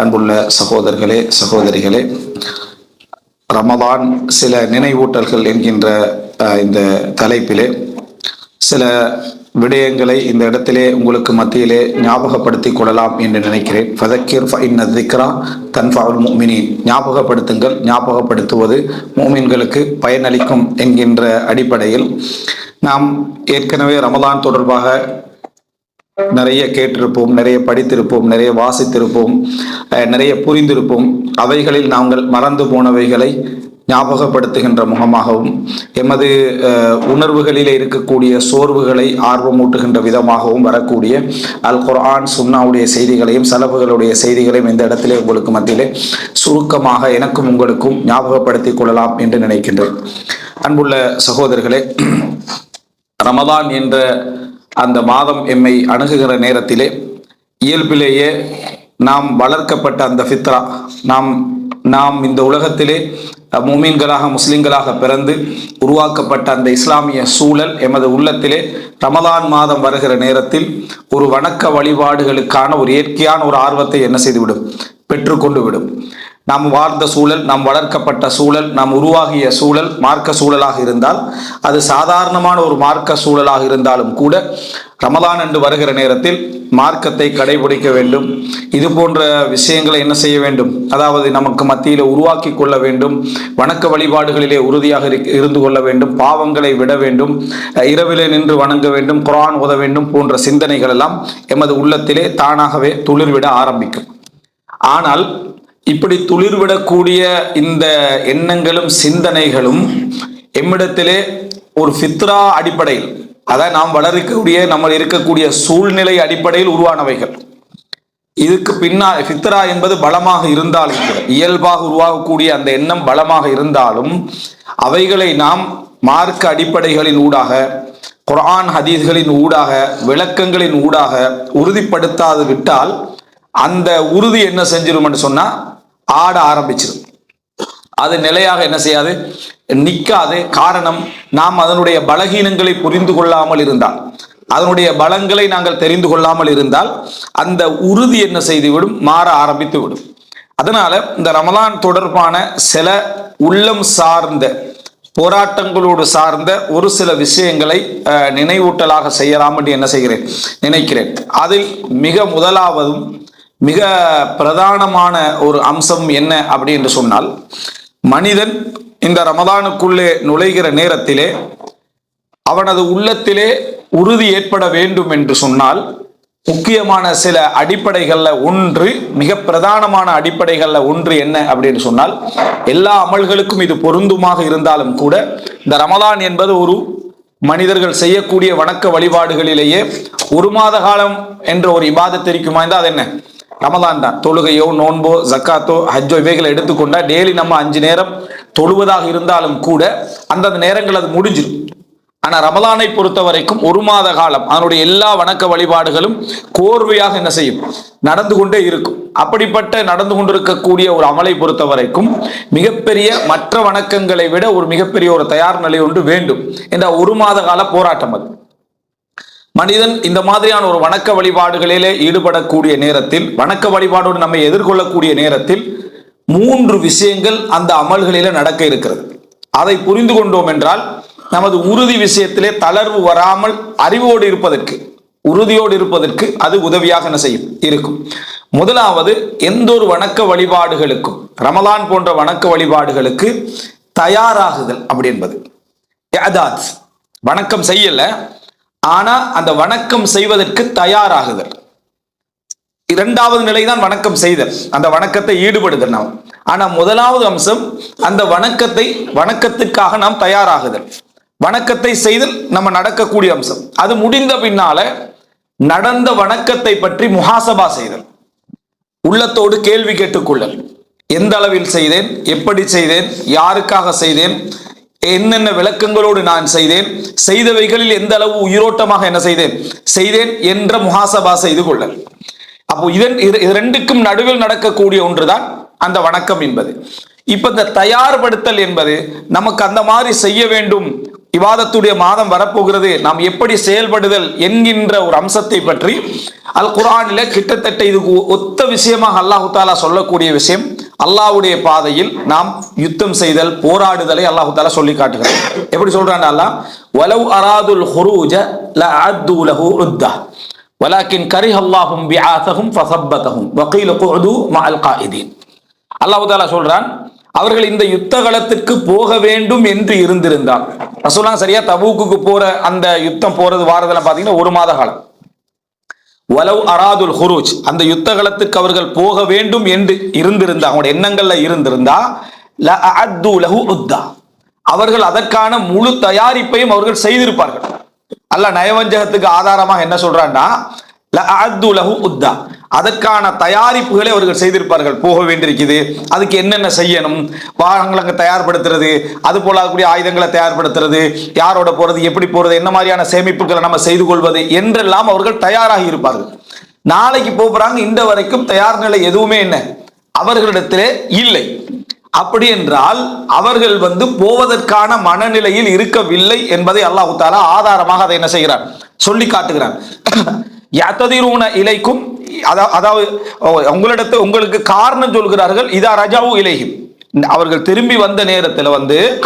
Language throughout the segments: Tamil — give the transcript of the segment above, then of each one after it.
அன்புள்ள சகோதரர்களே, சகோதரிகளே, ரமதான் சில நினைவூட்டல்கள் என்கின்ற இந்த தலைப்பிலே சில விடயங்களை இந்த இடத்திலே உங்களுக்கு மத்தியிலே ஞாபகப்படுத்திக் கொள்ளலாம் என்று நினைக்கிறேன். ஃபதக்கிர் ஃபஇன்ன ذிக்ரா தன்ஃபஉல் முஃமினீன். ஞாபகப்படுத்துங்கள், ஞாபகப்படுத்துவது முஃமின்களுக்கு பயனளிக்கும் என்கின்ற அடிப்படையில் நாம் ஏற்கனவே ரமதான் தொடர்பாக நிறைய கேட்டிருப்போம், நிறைய படித்திருப்போம், நிறைய வாசித்திருப்போம், நிறைய புரிந்திருப்போம். அவைகளில் நாங்கள் மறந்து போனவைகளை ஞாபகப்படுத்துகின்ற முகமாகவும் எமது உணர்வுகளிலே இருக்கக்கூடிய சோர்வுகளை ஆர்வமூட்டுகின்ற விதமாகவும் வரக்கூடிய அல் குர்ஆன் சுன்னாவுடைய செய்திகளையும் சலஃபுகளுடைய செய்திகளையும் இந்த இடத்திலே உங்களுக்கு மத்தியிலே சுருக்கமாக எனக்கும் உங்களுக்கும் ஞாபகப்படுத்திக் கொள்ளலாம் என்று நினைக்கின்றேன். அன்புள்ள சகோதரர்களே, ரமதான் என்ற அந்த மாதம் எம்மை அணுகுகிற நேரத்திலே இயல்பிலேயே நாம் வளர்க்கப்பட்ட அந்த ஃபித்ரா, நாம் இந்த உலகத்திலே முஃமின்களாக முஸ்லிம்களாக பிறந்து உருவாக்கப்பட்ட அந்த இஸ்லாமிய சூழல் எமது உள்ளத்திலே ரமதான் மாதம் வருகிற நேரத்தில் ஒரு வணக்க வழிபாடுகளுக்கான ஒரு இயற்கையான ஒரு ஆர்வத்தை என்ன செய்துவிடும், பெற்றுக்கொண்டு விடும். நாம் வாழ்ந்த சூழல், நாம் வளர்க்கப்பட்ட சூழல், நாம் உருவாகிய சூழல் மார்க்க சூழலாக இருந்தால், அது சாதாரணமான ஒரு மார்க்க சூழலாக இருந்தாலும் கூட ரமதான் என்று வருகிற நேரத்தில் மார்க்கத்தை கடைபிடிக்க வேண்டும். இது போன்ற விஷயங்களை என்ன செய்ய வேண்டும், அதாவது நமக்கு மத்தியில் உருவாக்கி கொள்ள வேண்டும். வணக்க வழிபாடுகளிலே உறுதியாக இருந்து கொள்ள வேண்டும். பாவங்களை விட வேண்டும். இரவிலே நின்று வணங்க வேண்டும். குர்ஆன் ஓத வேண்டும் போன்ற சிந்தனைகள் எல்லாம் எமது உள்ளத்திலே தானாகவே துளிர்விட ஆரம்பிக்கும். ஆனால் இப்படி துளிர்விடக்கூடிய இந்த எண்ணங்களும் சிந்தனைகளும் எம்மிடத்திலே ஒரு ஃபித்ரா அடிப்படையில், அதாவது நாம் வளர்க்கக்கூடிய நம்ம இருக்கக்கூடிய சூழ்நிலை அடிப்படையில் உருவானவைகள். இதுக்கு பின்னால் ஃபித்ரா என்பது பலமாக இருந்தாலும் கூட, இயல்பாக உருவாகக்கூடிய அந்த எண்ணம் பலமாக இருந்தாலும் அவைகளை நாம் மார்க்க அடிப்படைகளின் ஊடாக, குர்ஆன் ஹதீஸ்களின் ஊடாக, விளக்கங்களின் ஊடாக உறுதிப்படுத்தாது விட்டால் அந்த உறுதி என்ன செஞ்சிடும் என்று சொன்னா ஆட ஆரம்பிச்சிடும். அது நிலையாக என்ன செய்யாது, நிற்காது. காரணம், நாம் அதனுடைய பலகீனங்களை புரிந்து கொள்ளாமல் இருந்தால், அதனுடைய பலங்களை நாங்கள் தெரிந்து கொள்ளாமல் இருந்தால் அந்த உறுதி என்ன செய்துவிடும், மாற ஆரம்பித்து விடும். அதனால இந்த ரமலான் தொடர்பான சில உள்ளம் சார்ந்த போராட்டங்களோடு சார்ந்த ஒரு சில விஷயங்களை நினைவூட்டலாக செய்யலாம் என்று என்ன செய்கிறேன், நினைக்கிறேன். அதில் மிக முதலாவதும் மிக பிரதானமான ஒரு அம்சம் என்ன அப்படி என்று சொன்னால், மனிதன் இந்த ரமதானுக்குள்ளே நுழைகிற நேரத்திலே அவனது உள்ளத்திலே உறுதி ஏற்பட வேண்டும் என்று சொன்னால் முக்கியமான சில அடிப்படைகள்ல ஒன்று, மிக பிரதானமான அடிப்படைகள்ல ஒன்று என்ன அப்படின்னு சொன்னால், எல்லா அமல்களுக்கும் இது பொருந்துமாக இருந்தாலும் கூட இந்த ரமதான் என்பது ஒரு மனிதர்கள் செய்யக்கூடிய வணக்க வழிபாடுகளிலேயே ஒரு மாத காலம் என்ற ஒரு இபாதத் இருக்குமா இருந்தால் அது என்ன, ரமதான் தான். தொழுகையோ நோன்போ ஜக்காத்தோ ஹஜ்ஜோ இவைகளை எடுத்துக்கொண்டா டெய்லி நம்ம 5 நேரம் தொழுவதாக இருந்தாலும் கூட அந்தந்த நேரங்கள் அது முடிஞ்சிடும். ஆனா ரமலானை பொறுத்த வரைக்கும் ஒரு மாத காலம் அதனுடைய எல்லா வணக்க வழிபாடுகளும் கோர்வையாக என்ன செய்யும், நடந்து கொண்டே இருக்கும். அப்படிப்பட்ட நடந்து கொண்டிருக்கக்கூடிய ஒரு அமலை பொறுத்த வரைக்கும் மிகப்பெரிய மற்ற வணக்கங்களை விட ஒரு மிகப்பெரிய ஒரு தயார் நிலை ஒன்று வேண்டும் என்ற ஒரு மாத கால போராட்டம் அது. மனிதன் இந்த மாதிரியான ஒரு வணக்க வழிபாடுகளிலே ஈடுபடக்கூடிய நேரத்தில், வணக்க வழிபாடோடு நம்மை எதிர்கொள்ளக்கூடிய நேரத்தில் 3 விஷயங்கள் அந்த அமல்களிலே நடக்க இருக்கிறது. அதை புரிந்து கொண்டோம் என்றால் நமது உறுதி விஷயத்திலே தளர்வு வராமல் அறிவோடு இருப்பதற்கு, உறுதியோடு இருப்பதற்கு அது உதவியாக என்ன செய்யும், இருக்கும். முதலாவது, எந்த ஒரு வணக்க வழிபாடுகளுக்கும், ரமலான் போன்ற வணக்க வழிபாடுகளுக்கு தயாராகுதல் அப்படி என்பது. வணக்கம் செய்யல, ஆனா அந்த வணக்கம் செய்வதற்கு தயாராகுதல். 2வது நிலைதான் வணக்கம் செய்தல், அந்த வணக்கத்தை ஈடுபடுதல் நாம். ஆனா முதலாவது அம்சம் அந்த வணக்கத்திற்காக நாம் தயாராகுதல், வணக்கத்தை செய்தல் நம்ம நடக்கக்கூடிய அம்சம். அது முடிந்த பின்னால நடந்த வணக்கத்தை பற்றி முஹாசபா செய்தல், உள்ளத்தோடு கேள்வி கேட்டுக்கொள்ளல். எந்த அளவில் செய்தேன், எப்படி செய்தேன், யாருக்காக செய்தேன், என்னென்ன விளக்கங்களோடு நான் செய்தேன், செய்தவைகளில் எந்த அளவு உயிரோட்டமாக என்ன செய்தேன் என்ற முஹாசபா செய்து கொள்ளல். அப்போ இது ரெண்டுக்கும் நடுவில் நடக்கக்கூடிய ஒன்றுதான் அந்த வணக்கம் என்பது. இப்ப இந்த தயார்படுத்தல் என்பது நமக்கு அந்த மாதிரி செய்ய வேண்டும், இபாதத்துடைய மாதம் வரப்போகிறது, நாம் எப்படி செயல்படுதல் என்கின்ற ஒரு அம்சத்தை பற்றி அல் குர்ஆனில கிட்டத்தட்ட இதுக்கு ஒத்த விஷயமாக அல்லாஹு தாலா சொல்லக்கூடிய விஷயம், அல்லாஹ்வுடைய பாதையில் நாம் யுத்தம் செய்தல், போராடுதலை அல்லாஹு தாலா சொல்லி காட்டுகிறார். எப்படி சொல்றான் அல்லாஹ், வலவ் அராதுல் ஹுரூஜ லஅது லஹு உத்தா வலாக்கின் கரிஹல்லாஹும் பிஆதஹும் ஃபஸப்பதஹும் வகீல குது மஅல் காயிதீன். அல்லாஹு தாலா சொல்றான், அவர்கள் இந்த யுத்த களத்திற்கு போக வேண்டும் என்று இருந்திருந்தால், ரசூலுல்லாஹ் சரியா தபூக்குக்கு போற அந்த யுத்தம் போறது வாரதெல்லாம் பாத்தீங்கன்னா 1 மாத காலம். வலவ் அராதுல் ஹுரூஜ், அந்த யுத்த களத்துக்கு அவர்கள் போக வேண்டும் என்று இருந்திருந்தா, அவங்களுடைய எண்ணங்கள்ல இருந்திருந்தா, லஅது லஹு உத்தா, அவர்கள் அதற்கான முழு தயாரிப்பையும் அவர்கள் செய்திருப்பார்கள். அல்லாஹ் நயவஞ்சகத்துக்கு ஆதாரமாக என்ன சொல்றான்னா, லஅது லஹு உத்தா, அதற்கான தயாரிப்புகளை அவர்கள் செய்திருப்பார்கள். போக வேண்டியிருக்குது, அதுக்கு என்னென்ன செய்யணும், வாகனங்களை தயார்படுத்துறது, அது போல கூடிய ஆயுதங்களை தயார்படுத்துறது, யாரோட போறது, எப்படி போறது, என்ன மாதிரியான சேமிப்புகளை நம்ம செய்து கொள்வது என்றெல்லாம் அவர்கள் தயாராகி இருப்பார்கள். நாளைக்கு போறாங்க, இந்த வரைக்கும் தயார் நிலை எதுவுமே என்ன அவர்களிடத்திலே இல்லை. அப்படி என்றால் அவர்கள் போவதற்கான மனநிலையில் இருக்கவில்லை என்பதை அல்லாஹு தாலா ஆதாரமாக அதை என்ன செய்கிறார், சொல்லி காட்டுகிறார். யததிரூன இலைக்கும், அதாவது உங்களுக்கு காரணம் சொல்கிறார்கள். இதா ரஜாவு இலைஹிம், அவர்கள் திரும்பி வந்த நேரத்தில்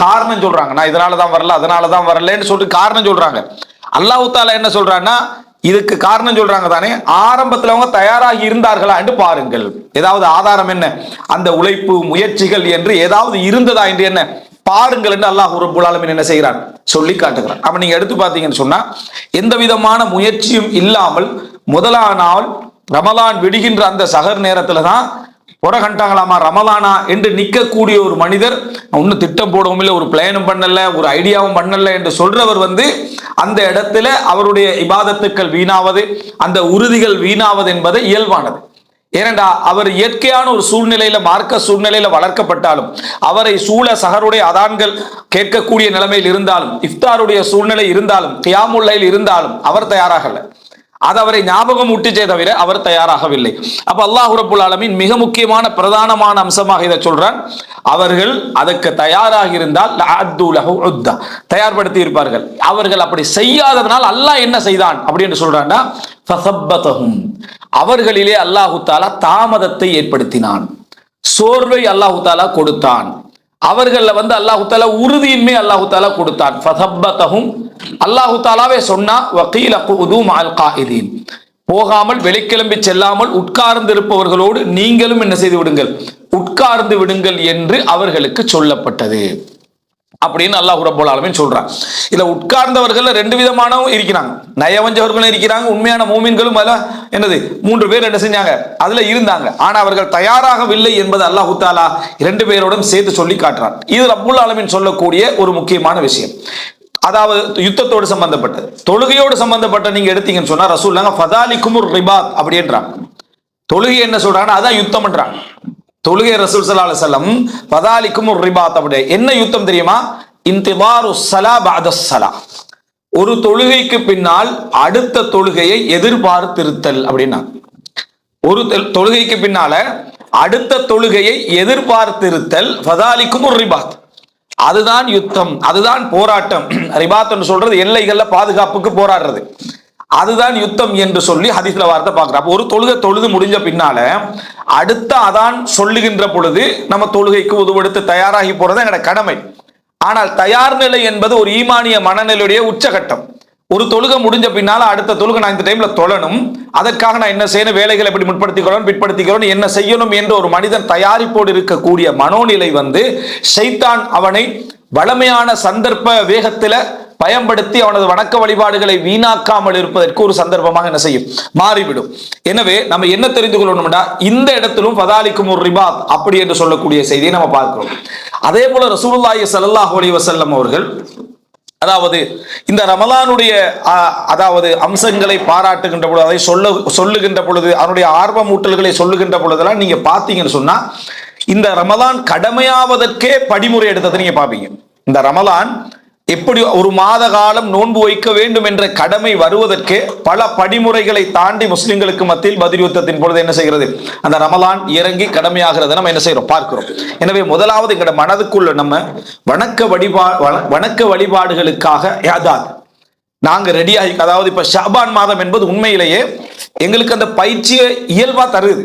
காரணம் சொல்றாங்க, நான் இதனாலதான் வரல அதனாலதான் வரலன்னு சொல்லிட்டு காரணம் சொல்றாங்க. அல்லாஹு தாலா என்ன சொல்றான்னா, இதுக்கு காரணம் சொல்றாங்க தானே, ஆரம்பத்தில் அவங்க தயாராகி இருந்தார்களா என்று பாருங்கள். ஏதாவது ஆதாரம் என்ன, அந்த உழைப்பு முயற்சிகள் என்று ஏதாவது இருந்ததா என்று என்ன பாருங்கள் என்று அல்லாஹ் ரப்பல் ஆலமீன் என்ன செய்கிறான், சொல்லி காட்டுகிறான். அப்ப நீங்க எடுத்து பார்த்தீங்கன்னு சொன்னா, எந்த விதமான முயற்சியும் இல்லாமல் முதலாம் நாள் ரமலான் விடுகின்ற அந்த சகர் நேரத்துல தான் புறகண்டாங்களாமா ரமலானா என்று நிற்கக்கூடிய ஒரு மனிதர், ஒன்னும் திட்டம் போடவும் இல்லை, ஒரு பிளானும் பண்ணல, ஒரு ஐடியாவும் பண்ணல என்று சொல்றவர் அந்த இடத்துல அவருடைய இபாதத்துக்கள் வீணாவது, அந்த உறுதிகள் வீணாவது என்பது இயல்பானது. ஏனென்றா அவர் இயற்கையான ஒரு சூழ்நிலையில, மார்க்க சூழ்நிலையில வளர்க்கப்பட்டாலும், அவரை சூழ சஹருடைய அதான்கள் கேட்கக்கூடிய நிலைமையில் இருந்தாலும், இஃப்தாருடைய சூழ்நிலை இருந்தாலும், கியாமுல் லைல் இருந்தாலும் அவர் தயாராகல. அது அவரை ஞாபகம் ஊட்டிச்சே தவிர அவர் தயாராகவில்லை. அப்ப அல்லாஹ் ரப்பல் ஆலமீன் மிக முக்கியமான பிரதானமான அம்சமாக இதை சொல்றான். அவர்கள் அதற்கு தயாராக இருந்தால் லஅது லஹு உத்தா, தயார்படுத்தி இருப்பார்கள். அவர்கள் அப்படி செய்யாததனால் அல்லாஹ் என்ன செய்தான் அப்படின்னு சொல்றான்னா, ஃபஸப்பதஹும், அவர்களிலே அல்லாஹு தாலா தாமதத்தை ஏற்படுத்தினான், சோர்வை அல்லாஹு தாலா கொடுத்தான். அவர்கள அல்லாஹு தாலா உறுதியின்மை அல்லாஹு தாலா கொடுத்தான். ஃபஸப்பதஹும், அல்லாஹு தாலாவே சொன்னா, வகீல குது மஅல் காயிதீன், போகாமல் வெளிக்கிளம்பி செல்லாமல் உட்கார்ந்து இருப்பவர்களோடு நீங்களும் என்ன செய்து விடுங்கள், உட்கார்ந்து விடுங்கள் என்று அவர்களுக்கு சொல்லப்பட்டது அப்படின்னு அல்லாஹ் ரப்பல் ஆலமீன் சொல்றான். இதுல உட்கார்ந்தவர்கள் 2 விதமானவும் இருக்கிறாங்க, நயவஞ்சவர்களும் இருக்கிறாங்க, உண்மையான மூமின்களும் அதுல என்னது 3 பேர் என்ன செஞ்சாங்க, அதுல இருந்தாங்க. ஆனா அவர்கள் தயாராகவில்லை என்பது அல்லாஹ் தஆலா 2 பேரோடும் சேர்த்து சொல்லி காட்டுறான். இது ரப்பல் ஆலமீன் சொல்லக்கூடிய ஒரு முக்கியமான விஷயம். அதாவது யுத்தத்தோடு சம்பந்தப்பட்டது, தொழுகையோடு சம்பந்தப்பட்ட நீங்க எடுத்தீங்கன்னு சொன்னா ரசூலுல்லாஹ் ஃபதாலிக்குமுர் ரிபாத் அப்படின்றாங்க. தொழுகை என்ன சொல்றாங்கன்னா அதான் யுத்தம்ன்றாங்க. தொழுகை ரசூல் ஸல்லல்லாஹு அலைஹி வஸல்லம் ஃபதாலிக்குமுர் ரிபாத் அப்படி என்ன யுத்தம் தெரியுமா, இன்திபாரு ஸலா பஅத ஸலா, ஒரு தொழுகைக்கு பின்னால் அடுத்த தொழுகையை எதிர்பார்த்திருத்தல் அப்படின்னா, ஒரு தொழுகைக்கு பின்னால அடுத்த தொழுகையை எதிர்பார்த்திருத்தல் ஃபதாலிக்குமுர் ரிபாத், அதுதான் யுத்தம், அதுதான் போராட்டம். ரிபாத் சொல்றது எல்லைகள்ல பாதுகாப்புக்கு போராடுறது, அதுதான் யுத்தம் என்று சொல்லி ஹதீஸ்ல வார்த்தை பார்க்கிறோம். அப்போ ஒரு தொழுகை தொழுது முடிஞ்ச பின்னால அடுத்த அதான் சொல்லுகின்ற பொழுது நம்ம தொழுகைக்கு உதவெடுத்து தயாராகி போறது என்னோட கடமை. ஆனால் தயார் நிலை என்பது ஒரு ஈமானிய மனநிலையுடைய உச்சகட்டம். ஒரு தொழுகை முடிஞ்ச பின்னால அடுத்த தொழுகை நான் இந்த டைம்ல தொழணும், அதற்காக நான் என்ன செய்யணும், வேலைகளை எப்படி முற்படுத்திக்கிறோம் பிற்படுத்திக்கிறோம், என்ன செய்யணும் என்று ஒரு மனிதன் தயாரிப்போடு இருக்கக்கூடிய மனோநிலை ஷைத்தான் அவனை வளமையான சந்தர்ப்ப வேகத்தில பயன்படுத்தி அவனது வணக்க வழிபாடுகளை வீணாக்காமல் இருப்பதற்கு ஒரு சந்தர்ப்பமாக என்ன செய்யும், மாறிவிடும். எனவே நம்ம என்ன தெரிந்து கொள்ளணும்னா, இந்த இடத்திலும் ஃபதாலிக்குமுர் ரிபாத் அப்படி என்று சொல்லக்கூடிய செய்தியை நம்ம பார்க்கிறோம். அதே போல ரசூலுல்லாஹி ஸல்லல்லாஹு அலைஹி வஸல்லம் அவர்கள் அதாவது இந்த ரமலானுடைய அதாவது அம்சங்களை பாராட்டுகின்ற பொழுது, அதை சொல்லுகின்ற பொழுது, அதனுடைய ஆர்வமூட்டல்களை சொல்லுகின்ற பொழுதெல்லாம் நீங்க பார்த்தீங்கன்னு சொன்னா, இந்த ரமலான் கடமையாவதற்கே படிமுறை எடுத்ததை நீங்க பார்ப்பீங்க. இந்த ரமலான் எப்படி ஒரு மாத காலம் நோன்பு வைக்க வேண்டும் என்ற கடமை வருவதற்கு பல படிமுறைகளை தாண்டி முஸ்லிம்களுக்கு மத்தியில் பத்ர் யுத்தத்தின் பொழுது என்ன செய்கிறது, அந்த ரமலான் இறங்கி கடமையாகிறத நம்ம என்ன செய்யறோம் பார்க்கிறோம். எனவே முதலாவது எங்கட மனதுக்குள்ள நம்ம வணக்க வழிபாடுகளுக்காக யாதாத் நாங்க ரெடி ஆகி, அதாவது இப்ப ஷாபான் மாதம் என்பது உண்மையிலேயே எங்களுக்கு அந்த பயிற்சியை இயல்பா தருது.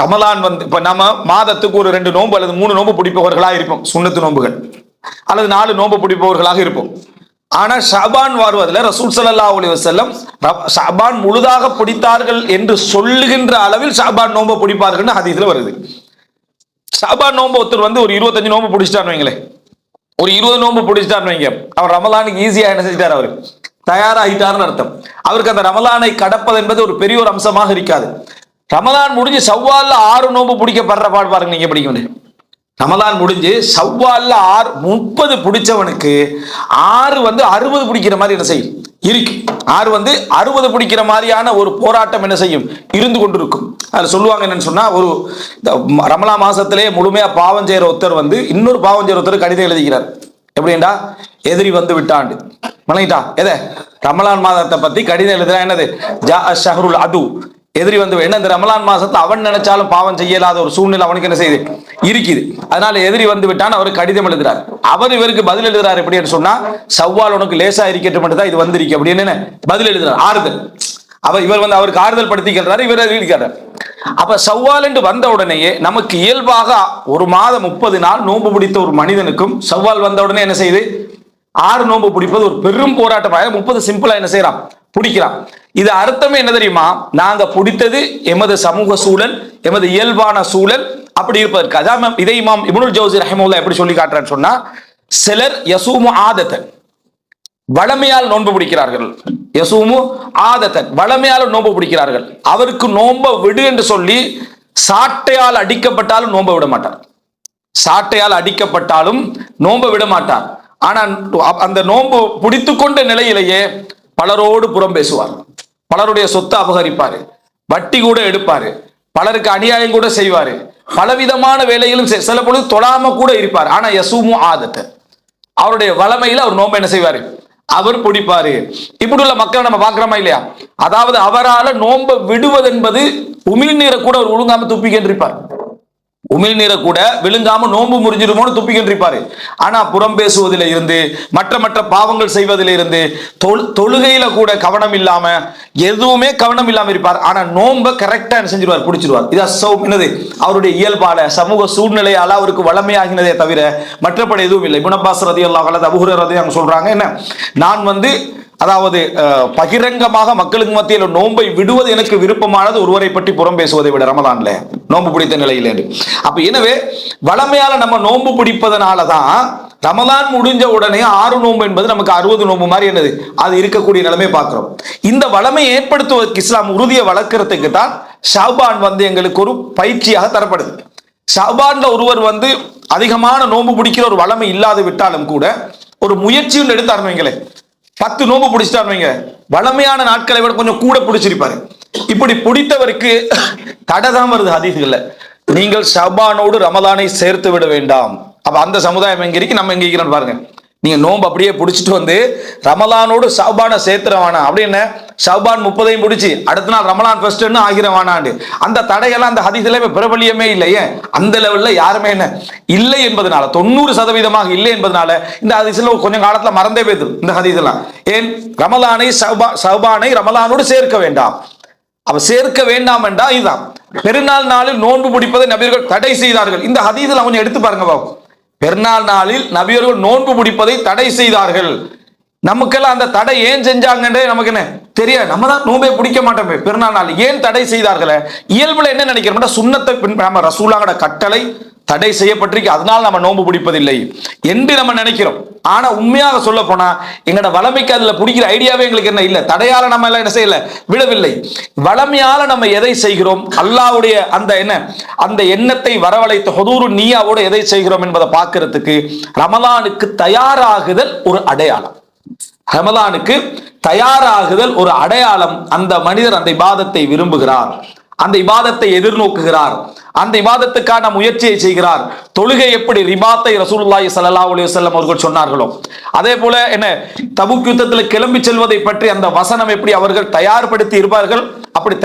ரமலான் வந்து இப்ப நம்ம மாதத்துக்கு ஒரு 2 நோன்பு அல்லது 3 நோன்பு பிடிப்பவர்களா இருப்போம், சுன்னத்து நோன்புகள், அல்லது 4 நோன்பு பிடிப்பவர்களாக இருப்போம். ஆனா ஷாபான் வருவதில் ரசூல் ஸல்லல்லாஹு அலைஹி வஸல்லம் ஷாபான் முழுதாக பிடித்தார்கள் என்று சொல்லுகின்ற அளவில் ஷாபான் நோன்பு பிடிப்பார்கள் ஹதீஸ்ல வருது. ஷாபான் நோன்பு ஒருத்தர் வந்து ஒரு 25 நோன்பு பிடிச்சிட்டான்னு வைங்களேன், ஒரு 20 நோன்பு பிடிச்சிட்டான்னு வைங்க, அவர் ரமலானுக்கு ஈஸியா என்ன செஞ்சிட்டார், அவர் தயாராகிட்டார்னு அர்த்தம். அவருக்கு அந்த ரமலானை கடப்பது என்பது ஒரு பெரிய ஒரு அம்சமாக இருக்காது. ரமலான் முடிஞ்சு ஷவ்வால்ல 6 நோன்பு பிடிக்கப்படுற பாடு பாருங்க, நீங்க பிடிக்க முடியும். ரமலான் முடிஞ்சு ஷவ்வால்ல 30 பிடிச்சவனுக்கு 6 வந்து 60 பிடிக்கிற மாதிரி என்ன செய்யும் இருக்கு. 6 வந்து 60 பிடிக்கிற மாதிரியான ஒரு போராட்டம் என்ன செய்யும் இருந்து கொண்டிருக்கும். அதில் சொல்லுவாங்க என்னன்னு சொன்னா, ஒரு ரமலா மாசத்திலே முழுமையா பாவம் செய்யற ஒருத்தர் வந்து இன்னொரு பாவம் செய்யற ஒருத்தர் கடிதம் எழுதிக்கிறார். எப்படின்னா, எதிரி வந்து விட்டாண்டு மலைட்டா எதை ரமலான் மாதத்தை பத்தி கடிதம் எழுதுறா. என்னது ஜா ஷஹ்ருல் அது, எதிரி வந்து என்ன, இந்த ரமலான் மாசத்தை அவன் நினைச்சாலும் பாவம் செய்யலாத ஒரு சூழ்நிலை அவனுக்கு என்ன செய்யுது இருக்குது. அதனால எதிரி வந்து விட்டான், அவர் கடிதம் எழுதுறார். அவர் இவருக்கு பதில் எழுதுறாரு. எப்படின்னு சொன்னா, ஷவ்வால் உனக்கு லேசா இருக்கட்டும் மட்டும் தான் இது வந்திருக்கு அப்படின்னு பதில் எழுதுறார், ஆறுதல். இவர் வந்து அவருக்கு ஆறுதல் படுத்திக்கிறாரு, இவர் இருக்கிறார். அப்ப ஷவ்வால் என்று வந்த உடனேயே நமக்கு இயல்பாக ஒரு மாதம் 30 நாள் நோன்பு பிடித்த ஒரு மனிதனுக்கும் ஷவ்வால் வந்த உடனே என்ன செய்யுது, 6 நோன்பு பிடிப்பது ஒரு பெரும் போராட்டமாக 30 சிம்பிளா என்ன செய்யறான் பிடிக்கிறான். இது அர்த்தமே என்ன தெரியுமா, நாங்க பிடித்தது எமது சமூக சூழல், எமது இயல்பான சூழல் அப்படி இருப்பதற்கு. அதான் இதை இமாம் இப்னுல் ஜௌசி ரஹிமஹுல்லாஹ் எப்படி சொல்லி காட்டுறான்னு சொன்னா, சிலர் யசூமு ஆதத்தன் வளமையால் நோன்பு பிடிக்கிறார்கள். யசூமு ஆதத்தன் வளமையால் நோன்பு பிடிக்கிறார்கள். அவருக்கு நோன்பை விடு என்று சொல்லி சாட்டையால் அடிக்கப்பட்டாலும் நோன்பை விட மாட்டார். சாட்டையால் அடிக்கப்பட்டாலும் நோன்பை விட மாட்டார். ஆனா அந்த நோன்பு பிடித்து கொண்ட நிலையிலேயே பலரோடு புறம் பேசுவார், பலருடைய சொத்தை அபகரிப்பாரு, வட்டி கூட எடுப்பாரு, பலருக்கு அநியாயம் கூட செய்வாரு, பலவிதமான வேலைகளும் சில பொழுது தொழாம கூட இருப்பார். ஆனா யசூமு ஆதத்தை அவருடைய வளமையில அவர் நோன்பு என்ன செய்வாரு, அவர் பிடிப்பாரு. இப்படி உள்ள மக்களை நம்ம பார்க்கிறோமா இல்லையா? அதாவது அவரால் நோன்பை விடுவது என்பது உமிழ்நீரை கூட அவர் ஒழுங்காம துப்பிக்கின்றிருப்பார். உமிழ்நீரை கூட விழுங்காம நோன்பு முறிஞ்சிருமோன்னு துப்பிக்கின்றிருப்பாரு. ஆனா புறம் பேசுவதில் இருந்து மற்ற பாவங்கள் செய்வதில் இருந்து தொழுகையில கூட கவனம் இல்லாம எதுவுமே கவனம் இல்லாம இருப்பார். ஆனா நோன்பை கரெக்டா செஞ்சிருவார், பிடிச்சிருவார். இது என்னது, அவருடைய இயல்பால சமூக சூழ்நிலையால அவருக்கு வளமையாகினதே தவிர மற்றபடி எதுவும் இல்லை. இப்னு அப்பாஸ் ரலியல்லாஹு அன்ஹு, அபூ ஹுரைரா ரலியல்லாஹு சொல்றாங்க, என்ன, நான் வந்து அதாவது பகிரங்கமாக மக்களுக்கு மத்தியில் நோன்பை விடுவது எனக்கு விருப்பமானது ஒருவரை பற்றி புறம் பேசுவதை விட ரமலான்ல நோன்பு பிடித்த நிலையில். அப்ப எனவே வளமையால நம்ம நோன்பு பிடிப்பதனாலதான் ரமலான் முடிஞ்ச உடனே 6 நோன்பு என்பது நமக்கு 60 நோன்பு மாதிரி என்னது அது இருக்கக்கூடிய நிலைமை பார்க்கிறோம். இந்த வளமை ஏற்படுத்துவதற்கு இஸ்லாம் உறுதியை வளர்க்கறதுக்கு தான் ஷாபான் வந்து எங்களுக்கு ஒரு பயிற்சியாக தரப்படுது. ஷாபான்ல ஒருவர் வந்து அதிகமான நோன்பு பிடிக்கிற ஒரு வளமை இல்லாது விட்டாலும் கூட ஒரு முயற்சியும் எடுத்து ஆரம்பிங்களேன், 10 நோன்பு பிடிச்சிட்டாருவீங்க, வளமையான நாட்களை விட கொஞ்சம் கூட பிடிச்சிருப்பாரு. இப்படி பிடித்தவருக்கு தடை தான் வருது ஹதீஸ்கள்ல, நீங்கள் ஷாபானோடு ரமலானை சேர்த்து விட வேண்டாம். அப்ப அந்த சமுதாயம் எங்க இருக்கு, நம்ம எங்க இருக்கிறோம் பாருங்க. நீங்க நோன்பு அப்படியே பிடிச்சிட்டு வந்து ரமலானோடு ஷாபானை சேர்த்துறவானா அப்படின்னு, ஷாபான் 30 பிடிச்சி அடுத்த நாள் ரமலான் ஃபர்ஸ்ட்னு ஆகிறவானாண்டு அந்த தடையெல்லாம் அந்த ஹதீஸ்ல பிரபலியமே இல்லையே. அந்த லெவல்ல யாருமே என்ன இல்லை என்பதனால, 90% இல்லை என்பதனால இந்த ஹதீஸ்ல கொஞ்சம் காலத்துல மறந்தே போயிடுது இந்த ஹதீஸ்லாம். ஏன் ரமலானை ஷாபானை ரமலானோடு சேர்க்க வேண்டாம். அவ சேர்க்க வேண்டாம் என்றா இதுதான். பெருநாள் நாளில் நோன்பு பிடிப்பதை நபியர்கள் தடை செய்தார்கள். இந்த ஹதீஸ்ல கொஞ்சம் எடுத்து பாருங்க பாபு. பெருநாள் நாளில் நபியர்கள் நோன்பு பிடிப்பதை தடை செய்தார்கள். நமக்கெல்லாம் அந்த தடை ஏன் செஞ்சாங்கன்றே நமக்கு என்ன தெரியாது. நம்ம தான் நோன்பை பிடிக்க மாட்டோமே பெருநாள் நாள். ஏன் தடை செய்தார்களே? இயல்புல என்ன நினைக்கிறோம், சுன்னத்தை நம்ம ரசூலுல்லாஹ்வோட கட்டளை தடை செய்யப்பட்டிருக்கு, அதனால நம்ம நோன்பு பிடிப்பதில்லை என்று நம்ம நினைக்கிறோம். ஆனா உண்மையாக சொல்ல போனா எங்களோட வளமைக்கு அதுல பிடிக்கிற ஐடியாவே எங்களுக்கு என்ன இல்லை. தடையால நம்ம எல்லாம் என்ன செய்யல, விடவில்லை. வளமையால நம்ம எதை செய்கிறோம், அல்லாஹ்வுடைய அந்த என்ன அந்த எண்ணத்தை வரவழைத்த ஹுதூரு நிய்யாவோட எதை செய்கிறோம் என்பதை பார்க்கிறதுக்கு ரமலானுக்கு தயாராகுதல் ஒரு அடையாளம். ரமலானுக்கு தயாராகுதல் ஒரு அடையாளம். அந்த மனிதர் அந்த இபாதத்தை விரும்புகிறார், அந்த இபாதத்தை எதிர்நோக்குகிறார், அந்த இபாதத்துக்கான முயற்சியை செய்கிறார். தொழுகை எப்படி ரிபாத்தை ரசூலுல்லாஹி ஸல்லல்லாஹு அலைஹி வஸல்லம் அவர்கள் சொன்னார்களோ அதே போல என்ன தபூக் யுத்தத்தில் கிளம்பி செல்வதை பற்றி அந்த வசனம் எப்படி அவர்கள் தயார்படுத்தி இருப்பார்கள், அப்படி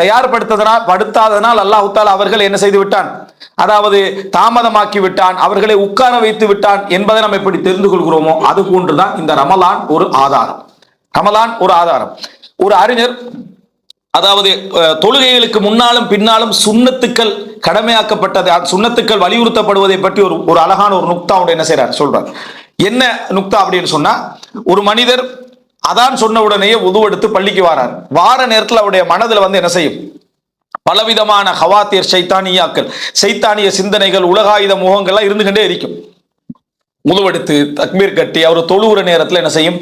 படுத்தாதனால் அல்லாஹ் தஆலா அவர்கள் என்ன செய்து விட்டான், அதாவது தாமதமாக்கி விட்டான், அவர்களை உட்கார வைத்து விட்டான் என்பதை நாம் எப்படி தெரிந்து கொள்கிறோமோ அது போன்றுதான் இந்த ரமலான் ஒரு ஆதாரம். ரமலான் ஒரு ஆதாரம். ஒரு அறிஞர் அதாவது தொழுகைகளுக்கு முன்னாலும் பின்னாலும் சுன்னத்துக்கள் கடமையாக்கப்பட்டது, சுன்னத்துக்கள் வலியுறுத்தப்படுவதை பற்றி ஒரு அழகான ஒரு நுக்தா என்ன செய்யறார் சொல்றார். என்ன நுக்தா அப்படின்னு சொன்னா, ஒரு மனிதர் அதான் சொன்ன உடனேயே உதுவெடுத்து பள்ளிக்கு வாரார். வார நேரத்தில் அவருடைய மனதில் என்ன செய்யும், பலவிதமான ஹவாத்தியர் சைத்தானியாக்கள், சைத்தானிய சிந்தனைகள், உலகாயுத முகங்கள்லாம் இருந்துகிட்டே இருக்கும். உதுவெடுத்து தக்பீர் கட்டி அவர் தொழுகிற நேரத்தில் என்ன செய்யும்,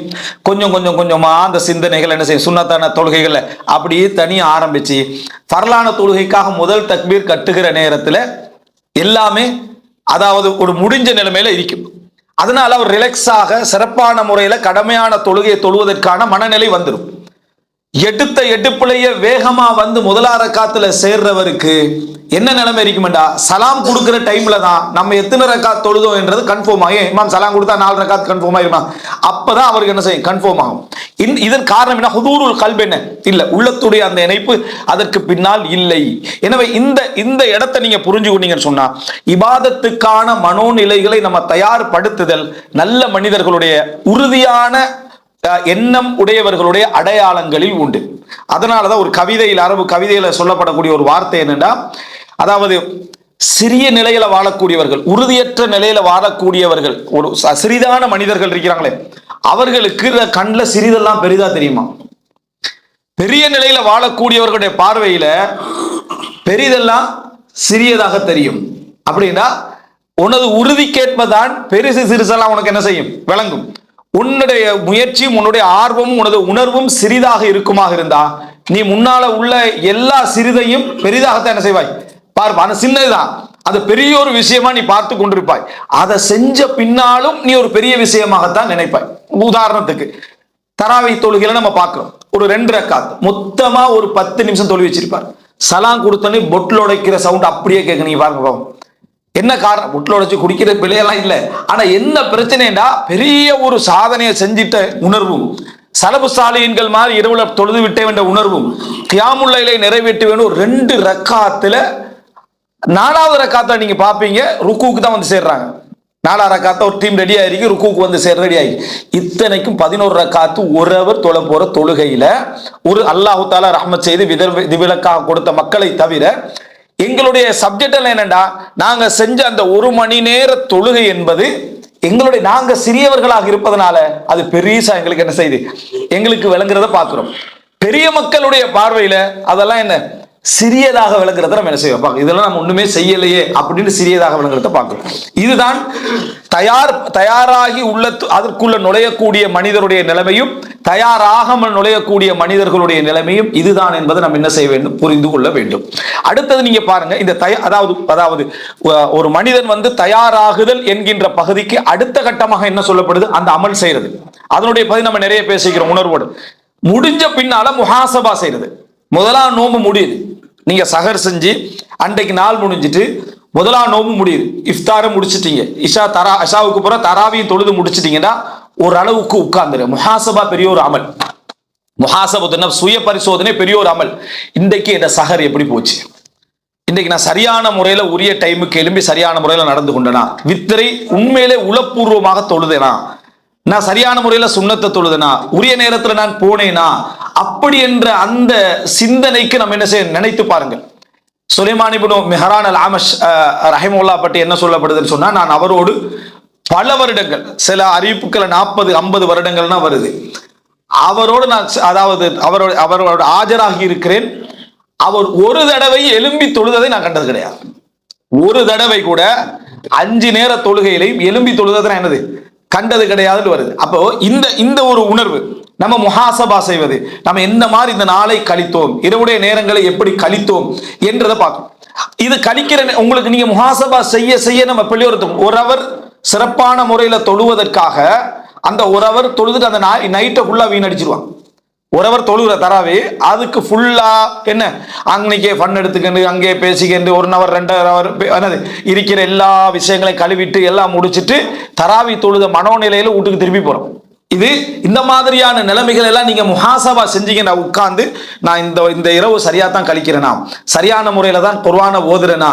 கொஞ்சமா அந்த சிந்தனைகள் என்ன செய்யும், சுன்னத்தான தொழுகைகளை அப்படியே தனியாக ஆரம்பிச்சு ஃபர்லான தொழுகைக்காக முதல் தக்பீர் கட்டுகிற நேரத்தில் எல்லாமே அதாவது ஒரு முடிஞ்ச நிலைமையில இருக்கும். அதனால அவர் ரிலாக்ஸாக சிறப்பான முறையில் கடமையான தொழுகையை தொழுவதற்கான மனநிலை வந்துடும். எடுத்த எடுப்புலையே வேகமா முதலார காத்துல சேர்றவருக்கு என்ன நிலைமை இருக்குமெண்டா, சலாம் கொடுக்கிற டைம்ல தான் நம்ம எத்தனை ரக்காத் தொழுதோம் என்றது கன்ஃபார்ம் ஆகும். இமாம் சலாம் கொடுத்தா 4 ரக்காத் கன்ஃபார்ம் ஆயிருமா, அப்பதான் அவருக்கு என்ன செய்யும், கன்ஃபார்ம் ஆகும். இதன் காரணம் என்ன, ஹுதூருல் கல்ப் என்ன இல்ல, உள்ளத்துடைய அந்த இணைப்பு அதற்கு பின்னால் இல்லை. எனவே இந்த இடத்தை நீங்க புரிஞ்சுக்கிட்டீங்கன்னு சொன்னா இபாதத்துக்கான மனோநிலைகளை நம்ம தயார்படுத்துதல் நல்ல மனிதர்களுடைய உறுதியான எண்ணம் உடையவர்களுடைய அடையாளங்களில் உண்டு. அதனாலதான் ஒரு கவிதையில், அரபு கவிதையில சொல்லப்படக்கூடிய ஒரு வார்த்தை என்னன்னா, அதாவது சிறிய நிலையில வாழக்கூடியவர்கள், உறுதியற்ற நிலையில வாழக்கூடியவர்கள், ஒரு சிறிதான மனிதர்கள் இருக்கிறாங்களே அவர்களுக்கு கண்ணில் சிறிதெல்லாம் பெரிதா தெரியுமா. பெரிய நிலையில வாழக்கூடியவர்களுடைய பார்வையில பெரிதெல்லாம் சிறியதாக தெரியும். அப்படின்னா உனது உறுதிக்கேற்பதான் பெருசு சிறுசெல்லாம் உனக்கு என்ன செய்யும், விளங்கும். உன்னுடைய முயற்சியும் உன்னுடைய ஆர்வமும் உனது உணர்வும் சிறிதாக இருக்குமாக இருந்தா நீ முன்னால உள்ள எல்லா சிறிதையும் பெரிதாகத்தான் என்ன செய்வாய் பார்ப்ப. ஆனா சின்னதுதான் அது பெரிய ஒரு விஷயமா நீ பார்த்து கொண்டிருப்பாய். அதை செஞ்ச பின்னாலும் நீ ஒரு பெரிய விஷயமாகத்தான் நினைப்பாய். உதாரணத்துக்கு தராவை தொழுகையில நம்ம பார்க்கிறோம், ஒரு 2 ரக்காத் மொத்தமா ஒரு 10 நிமிஷம் தொழுவி வச்சிருப்பார். சலாம் கொடுத்தோன்னே பொட்டில் உடைக்கிற சவுண்ட் அப்படியே கேட்க, நீங்க பாருங்க பாவம். என்ன காரணம், பொட்டில் உடைச்சு குடிக்கிற பிள்ளையெல்லாம் இல்லை. ஆனா என்ன பிரச்சனைடா, பெரிய ஒரு சாதனையை செஞ்சிட்ட உணர்வும், சலபு சாலியன்கள் மாதிரி இரவுல தொழுது விட்டே என்ற உணர்வும், கியாமுல் லைலை நிறைவேற்றி வேணும். 2 ரக்காத்துல 4வது ரக்காத்தை நீங்க பாப்பீங்க ருக்குவுக்கு தான் சேர்றாங்க. 4வது ரக்காத்த ஒரு டீம் ரெடி ஆயிருக்கு, ருக்குவுக்கு சேர ரெடி ஆயிருக்கு. இத்தனைக்கும் 11 ரக்காத்து ஒரு அவர் தொழ போற தொழுகையில ஒரு அல்லாஹு தாலா ரஹ்மத் செய்து விதிவிலக்காக கொடுத்த மக்களை தவிர எங்களுடைய சப்ஜெக்ட் என்னண்டா, நாங்க செஞ்ச அந்த 1 மணி நேர தொழுகை என்பது எங்களுடைய நாங்க சிறியவர்களாக இருப்பதனால அது பெரியசா எங்களுக்கு என்ன செய்யுது, எங்களுக்கு விளங்குறத பார்க்கிறோம். பெரிய மக்களுடைய பார்வையில அதெல்லாம் என்ன சிறியதாக விளங்குறத நம்ம என்ன செய்வோம், இதெல்லாம் நம்ம ஒண்ணுமே செய்யலையே அப்படின்னு சிறியதாக விளங்குறத பார்க்கிறோம். இதுதான் தயாராகி உள்ள அதற்குள்ள நுழையக்கூடிய மனிதருடைய நிலைமையும் தயாராகாமல் நுழையக்கூடிய மனிதர்களுடைய நிலைமையும் இதுதான் என்பதை நம்ம என்ன செய்ய வேண்டும், புரிந்து கொள்ள வேண்டும். அடுத்தது நீங்க பாருங்க, இந்த அதாவது ஒரு மனிதன் தயாராகுதல் என்கின்ற பகுதிக்கு அடுத்த கட்டமாக என்ன சொல்லப்படுது, அந்த அமல் செய்யறது. அதனுடைய பகுதி நம்ம நிறைய பேசிக்கிறோம் உணர்வோடு. முடிஞ்ச பின்னால முஹாசபா செய்யறது. முதலாம் நோம்பு முடியுது, நீங்க சஹர் செஞ்சு அன்றைக்கு நாள் முடிஞ்சிட்டு முதலாம் நோம்பு முடியுது, இஃப்தாரை முடிச்சிட்டீங்க, இஷாவுக்கு பிறகு தராவியும் தொழுது முடிச்சிட்டீங்கன்னா ஒரு அளவுக்கு உட்கார்ந்துரு. முஹாசபா பெரிய ஒரு அமல், முஹாசபா சுய பரிசோதனை பெரிய ஒரு அமல். இன்றைக்கு இந்த சஹர் எப்படி போச்சு, இன்றைக்கு நான் சரியான முறையில உரிய டைமுக்கு எழும்பி சரியான முறையில நடந்து கொண்டனா, வித்தரை உண்மையிலே உளப்பூர்வமாக தொழுதேனா, நான் சரியான முறையில சுண்ணத்தை தொழுதனா, உரிய நேரத்துல நான் போனேனா, அப்படி என்ற அந்த சிந்தனைக்கு நம்ம என்ன செய்ய நினைத்து பாருங்கள். சுலைமான் இப்னு மிஹ்ரான் அல் ஆமஷ் ரஹிமஹுல்லாஹ் பற்றி என்ன சொல்லப்படுதுன்னு சொன்னா, நான் அவரோடு பல வருடங்கள், சில அறிவிப்புகளை 40-50 வருடங்கள்னா வருது, அவரோடு நான் அதாவது அவரோட ஆஜராகி இருக்கிறேன். அவர் ஒரு தடவை எழும்பி தொழுததை நான் கண்டது கிடையாது. ஒரு தடவை கூட 5 நேர தொழுகையிலையும் எழும்பி தொழுததை என்னது கண்டது கிடையாதுன்னு வருது. அப்போ இந்த ஒரு உணர்வு, நம்ம முஹாசபா செய்வது, நம்ம எந்த மாதிரி இந்த நாளை கழித்தோம், இரவுடைய நேரங்களை எப்படி கழித்தோம் என்றதை பார்க்கணும். இது கழிக்கிற உங்களுக்கு நீங்க முஹாசபா செய்ய நம்ம பிள்ளையோருத்தோம் ஒரு அவர் சிறப்பான முறையில தொழுவதற்காக அந்த ஒரு அவர் தொழுதுட்டு அந்த நைட்டை ஃபுல்லா வீணடிச்சிருவாங்க. ஒருவர் தொழுகிற தராவி அதுக்கு ஃபுல்லா என்ன அன்னைக்கே ஃபன் எடுத்துக்கிட்டு அங்கே பேசிக்கிட்டு 1 hour 2 hour என்னது இருக்கிற எல்லா விஷயங்களையும் கழுவிட்டு எல்லாம் முடிச்சுட்டு தராவி தொழுத மனோநிலையில வீட்டுக்கு திரும்பி போறோம். இது இந்த மாதிரியான நிலைமைகள் எல்லாம் நீங்க முஹாசபா செஞ்சீங்க. நான் உட்கார்ந்து நான் இந்த இரவு சரியா தான் கழிக்கிறேனா, சரியான முறையில தான் குர்ஆனை ஓதுறேனா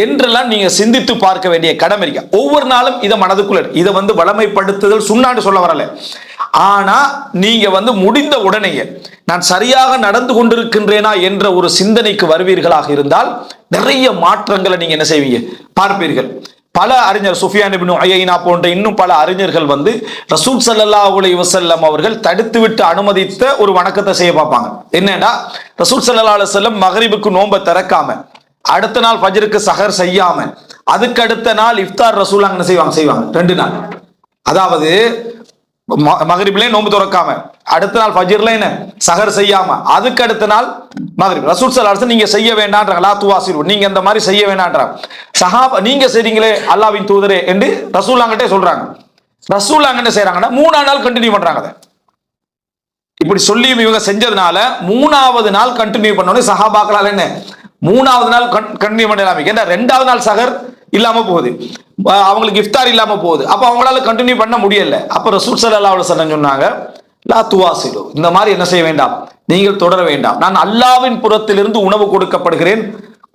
என்றெல்லாம் நீங்க சிந்தித்து பார்க்க வேண்டிய கடமை இருக்கு. ஒவ்வொரு நாளும் இதை மனதுக்குள்ள இதை வளமைப்படுத்துதல் சுண்ணான்னு சொல்ல வரல. ஆனா நீங்க முடிந்த உடனேயே நான் சரியாக நடந்து கொண்டிருக்கின்றேனா என்ற ஒரு சிந்தனைக்கு வருவீர்களாக இருந்தால் நிறைய மாற்றங்களை நீங்க என்ன செய்வீங்க பார்ப்பீர்கள். பல அறிஞர் சுஃபியான் இப்னு உயைனா போன்ற இன்னும் பல அறிஞர்கள் ரசூல் ஸல்லல்லாஹு அலைஹி வஸல்லம் அவர்கள் தடுத்து விட்டு அனுமதித்த ஒரு வணக்கத்தை செய்ய பார்ப்பாங்க. என்னன்னா ரசூல் ஸல்லல்லாஹு அலைஹி வஸல்லம் மக்ரிபுக்கு நோன்பை திறக்காம, அடுத்த நாள் ஃபஜ்ருக்கு சஹர் செய்யாம, அதுக்கு அடுத்த நாள் இஃப்தார் ரசூல் அங்க செய்வாங்க 2 நாள். அதாவது மக்ரிப்ல நோன்பு திறக்காம, அடுத்த நாள் ஃபஜ்ர்ல என்ன சஹர் செய்யாம, அதுக்கு அடுத்த நாள் மக்ரிப். ரசூல் ஸல்லல்லாஹு அலைஹி வஸல்லம் நீங்க செய்ய வேண்டாம்ன்றாங்க. லா துவாசிரு, நீங்க இந்த மாதிரி செய்ய வேண்டாம்ன்றாங்க. சஹாபா நீங்க செய்றீங்களே அல்லாஹ்வின் தூதரே என்று ரசூல் அங்கட்டே சொல்றாங்க. ரசூல் அங்கட்ட செய்றாங்கன்னா 3ஆம் நாள் கண்டினியூ பண்றாங்க. அதை இப்படி சொல்லி இவங்க செஞ்சதுனால 3ஆவது நாள் கண்டினியூ பண்ணோடனே சஹாபாக்களால என்ன 3ஆவது நாள் கண்டினியூ பண்ணலாமே. ஏன்னா 2ஆவது நாள் சஹர் இல்லாம போகுது, அவங்களுக்கு இஃப்தார் இல்லாம போகுது. அப்ப அவங்களால கண்டினியூ பண்ண முடியல. அப்ப ரசூல் ஸல்லல்லாஹு அலைஹி வஸல்லம் சொன்னாங்க, லா துவாசிலு, இந்த மாதிரி என்ன செய்ய வேண்டாம், நீங்கள் தொடர வேண்டாம். நான் அல்லாஹ்வின் புறத்திலிருந்து உணவு கொடுக்கப்படுகிறேன்,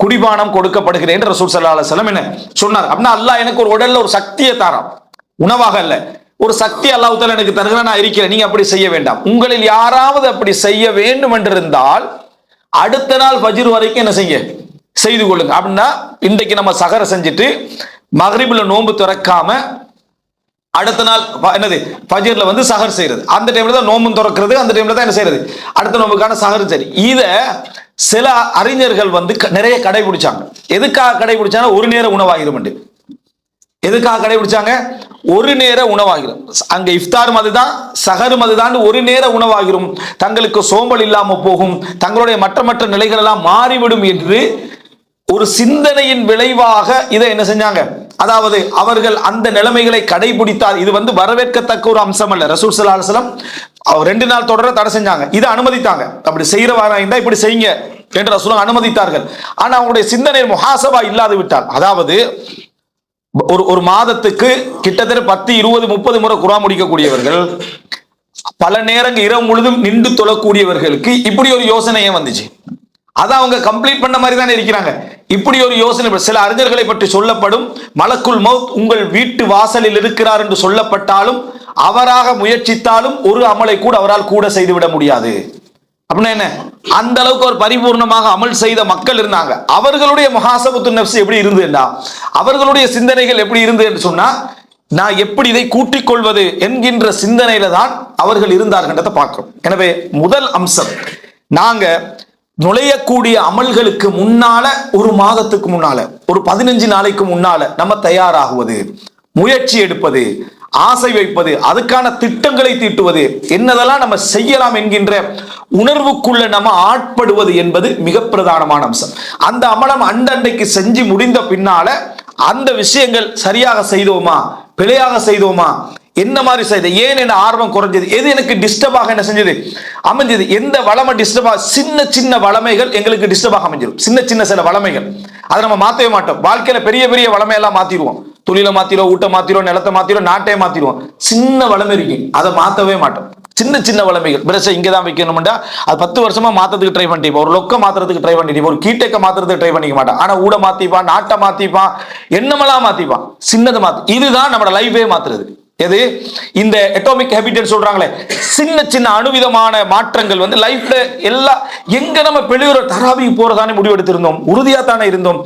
குடிபானம் கொடுக்கப்படுகிறேன் என்று ரசூல் ஸல்லல்லாஹு அலைஹி வஸல்லம் என்ன சொன்னார். அப்படின்னா அல்லாஹ் எனக்கு ஒரு உடல்ல ஒரு சக்தியை தாரான், உணவாக அல்ல, ஒரு சக்தி அல்லாஹ் தஆலா எனக்கு தருகிறான், நான் இருக்கிறேன், நீங்க அப்படி செய்ய வேண்டாம். உங்களில் யாராவது அப்படி செய்ய வேண்டும் என்றிருந்தால் அடுத்த நாள் ஃபஜ்ர் வரைக்கும் என்ன செய்து கொள்ளுங்க. அப்படின்னா இன்றைக்கு நம்ம சஹர செஞ்சுட்டு மக்ரிப்ல நோன்பு திறக்காம அடுத்த நாள் என்னது ஃபஜ்ர்ல சஹர் செய்யறது, அந்த டைம்ல தான் நோன்பு திறக்கிறது, அந்த டைம்ல தான் என்ன செய்யறது அடுத்த நோன்புக்கான சஹர். சரி, இத சில அறிஞர்கள் நிறைய கடைபிடிச்சாங்க. எதுக்காக கடைபிடிச்சாங்க? ஒரு நேர உணவாகிரும். எதுக்காக கடைபிடிச்சாங்க? ஒரு நேர உணவாகிரும். அங்க இஃப்தாரும் அதுதான், சஹரும் அதுதான். ஒரு நேர உணவாகிரும், தங்களுக்கு சோம்பல் இல்லாம போகும், தங்களுடைய மற்ற நிலைகள் எல்லாம் மாறிவிடும் என்று ஒரு சிந்தனையின் விளைவாக இதை என்ன செஞ்சாங்க. அதாவது அவர்கள் அந்த நிலைமைகளை கடைபிடித்தார். இது வரவேற்கத்தக்க ஒரு அம்சம் அல்ல. ரசூல் ஸல்லல்லாஹு அலைஹி வஸல்லம் 2 நாள் தொடர தடை செஞ்சாங்க, இதை அனுமதித்தாங்க. அப்படி செய்யறவாரா இருந்தா இப்படி செய்யுங்க என்று ரசூல் அனுமதித்தார்கள். ஆனா அவங்களுடைய சிந்தனை முஹாசபா இல்லாது விட்டால், அதாவது ஒரு மாதத்துக்கு கிட்டத்தட்ட 10, 20, 30 முறை குர்ஆன் முடிக்கக்கூடியவர்கள், பல நேரங்கள் இரவு முழுதும் நின்று தொழக்கூடியவர்களுக்கு இப்படி ஒரு யோசனையே வந்துச்சு. அதை அவங்க கம்ப்ளீட் பண்ண மாதிரி தானே இருக்கிறாங்க. இப்படி ஒரு யோசனை சில அறிஞர்களை பற்றி சொல்லப்படும், மலக்குல் மௌத் உங்கள் வீட்டு வாசலில் இருக்கிறார் என்று சொல்லப்பட்டாலும் அவராக முயற்சித்தாலும் ஒரு அமலை கூட அவரால் கூட செய்துவிட முடியாது. அப்படின்னா என்ன, அந்த அளவுக்கு ஒரு பரிபூர்ணமாக அமல் செய்த மக்கள் இருந்தாங்க. அவர்களுடைய முஹாசபத்து நஃப்ஸ் எப்படி இருந்ததுன்னா, அவர்களுடைய சிந்தனைகள் எப்படி இருந்தது என்று சொன்னா, நான் எப்படி இதை கூட்டிக் கொள்வது என்கின்ற சிந்தனையில தான் அவர்கள் இருந்தார்கள்ன்றதை பார்க்கிறோம். எனவே முதல் அம்சம், நாங்க நுழையக்கூடிய அமல்களுக்கு முன்னால, ஒரு மாதத்துக்கு முன்னால, ஒரு 15 நாளைக்கு முன்னால நம்ம தயாராகுவது, முயற்சி எடுப்பது, ஆசை வைப்பது, அதுக்கான திட்டங்களை தீட்டுவது, என்னதெல்லாம் நம்ம செய்யலாம் என்கின்ற உணர்வுக்குள்ள நம்ம ஆட்படுவது என்பது மிக பிரதானமான அம்சம். அந்த அமலம் அண்டன்றைக்கு செஞ்சு முடிந்த பின்னால அந்த விஷயங்கள் சரியாக செய்தோமா, பிழையாக செய்தோமா, என்ன மாதிரி செய்த, ஏன் என்ன ஆர்வம் குறைஞ்சது, எது எனக்கு டிஸ்டர்பாக என்ன செஞ்சது அமைஞ்சது, எந்த வளமை டிஸ்டர்பாக, சின்ன வளமைகள் எங்களுக்கு டிஸ்டர்பாக அமைஞ்சிடும். சின்ன சில வளமைகள் அதை நம்ம மாற்றவே மாட்டோம். வாழ்க்கையில பெரிய வளமையெல்லாம் மாத்திடுவோம். தொழிலை மாத்திடுவோம், ஊட்ட மாத்திடுவோம், நிலத்தை மாத்திடுவோம், நாட்டை மாத்திடுவோம். சின்ன வளமை இருக்கு, அதை மாற்றவே மாட்டோம். சின்ன வளமைகள், பிரஷை இங்கே தான் வைக்கணும்டா, அது 10 வருஷமா மாற்றத்துக்கு ட்ரை பண்ணிட்டு, ஒரு லொக்க மாத்துறதுக்கு ட்ரை பண்ணிட்டு, ஒரு கீட்டக்க மாத்துறதுக்கு ட்ரை பண்ணிக்க மாட்டான். ஆனா ஊட மாத்திப்பான், நாட்டை மாத்திப்பான், என்னமெல்லாம் மாத்திப்பான், சின்னதை மாத்தி. இதுதான் நம்மளோட லைஃபே மாத்துறது. எது? இந்த அட்டாமிக் ஹேபிட் சொல்றாங்களே, சின்ன அணுவிதமான மாற்றங்கள் லைஃப்ல எல்லா, எங்க நம்ம பெளியூர தராவி போறதானே முடிவெடுத்திருந்தோம், உறுதியா தானே இருந்தோம்,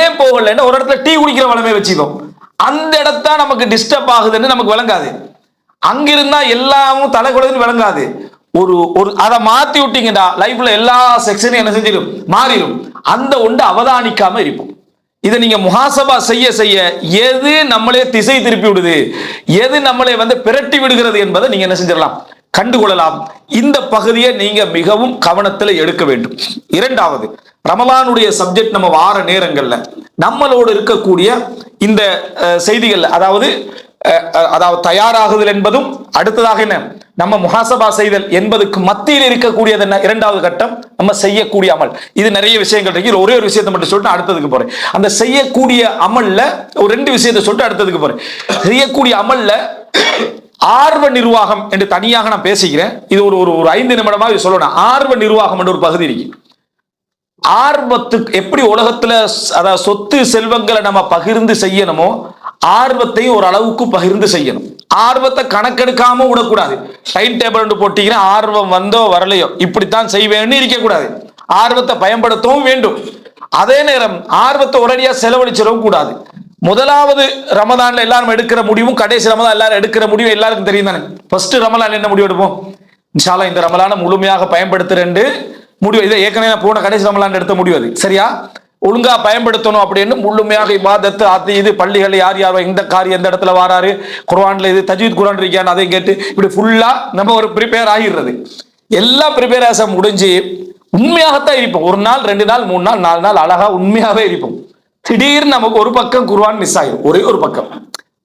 ஏன் போகல? ஒரு இடத்துல டீ குடிக்கிற வளமே வச்சுக்கோம், அந்த இடத்தா நமக்கு டிஸ்டர்ப் ஆகுதுன்னு நமக்கு விளங்காது. அங்கிருந்தா எல்லாமும் தலைகுடன்னு விளங்காது. ஒரு அதை மாத்தி விட்டீங்கடா, லைஃப்ல எல்லா செக்ஷனும் என்ன செஞ்சிடும், மாறிடும். அந்த ஒன்று அவதானிக்காம இருப்போம். இதை நீங்க முஹாசபா செய்ய எது நம்மளே திசை திருப்பி விடுது, எது நம்மளை பிரட்டி விடுகிறது என்பதை நீங்க என்ன செஞ்சிடலாம், கண்டுகொள்ளலாம். இந்த பகுதியை நீங்க மிகவும் கவனத்தில் எடுக்க வேண்டும். இரண்டாவது, ரமலானுடைய சப்ஜெக்ட் நம்ம வார நேரங்கள்ல நம்மளோடு இருக்கக்கூடிய இந்த செய்திகள், அதாவது அதாவது தயாராகுதல் என்பதும் அடுத்ததாக என்ன நம்ம முஹாசபா செய்தல் என்பதுக்கு மத்தியில் இருக்கக்கூடியது என்ன இரண்டாவது கட்டம் நம்ம செய்யக்கூடிய அமல். இது நிறைய விஷயங்கள் இருக்கு. ஒரே ஒரு விஷயத்தை மட்டும் சொல்லிட்டு அடுத்ததுக்கு போறேன். அந்த செய்யக்கூடிய அமல்ல ஒரு 2 விஷயத்தை சொல்லிட்டு அடுத்ததுக்கு போறேன். செய்யக்கூடிய அமல்ல ஆர்வ நிர்வாகம் என்று தனியாக நான் பேசிக்கிறேன். இது ஒரு 5 நிமிடமாக சொல்லணும். ஆர்வ நிர்வாகம் என்ற ஒரு பகுதி இருக்கு. ஆர்வத்துக்கு எப்படி உலகத்துல அதாவது சொத்து செல்வங்களை நம்ம பகிர்ந்து செய்யணுமோ ஆர்வத்தையும் ஒரு அளவுக்கு பகிர்ந்து செய்யணும். ஆர்வத்தை கணக்கெடுக்காம விடக்கூடாது. டைம் டேபிள் போட்டீங்கன்னா ஆர்வம் வந்தோ வரலையோ இப்படித்தான் செய்வேன்னு இருக்கக்கூடாது. ஆர்வத்தை பயன்படுத்தவும் வேண்டும். அதே நேரம் ஆர்வத்தை ஒரேடியா செலவழிச்சிடவும் கூடாது. முதலாவது ரமதான்ல எல்லாரும் எடுக்கிற முடிவும் கடைசி ரமதான் எல்லாரும் எடுக்கிற முடிவும் எல்லாருக்கும் தெரியும் தானே. ஃபர்ஸ்ட் ரமலான் என்ன முடிவு எடுப்போம்? இன்ஷா அல்லாஹ் இந்த ரமலானை முழுமையாக பயன்படுத்துறேன்னு முடிவு. இதை ஏற்கனவே போன கடைசி ரமலான் எடுத்த முடிவு அது. சரியா? ஒழுங்கா பயன்படுத்தணும் அப்படின்னு முழுமையாக இபாதத்து அது இது பள்ளிகள் யார் யார் இந்த காரியம் எந்த இடத்துல வாராரு, குர்ஆன்ல இது தஜ்வீத் குர்ஆன் இருக்கியான்னு அதை கேட்டு இப்படி ஃபுல்லா நம்ம ஒரு ப்ரிப்பேர் ஆகிடுறது. எல்லாம் ப்ரிப்பேரேஷன் முடிஞ்சு உண்மையாகத்தான் இருப்போம். 1 நாள் 2 நாள் 3 நாள் 4 நாள் அழகா உண்மையாவே இருப்போம். திடீர்னு நமக்கு ஒரு பக்கம் குர்ஆன் மிஸ் ஆகிடும். ஒரே ஒரு பக்கம்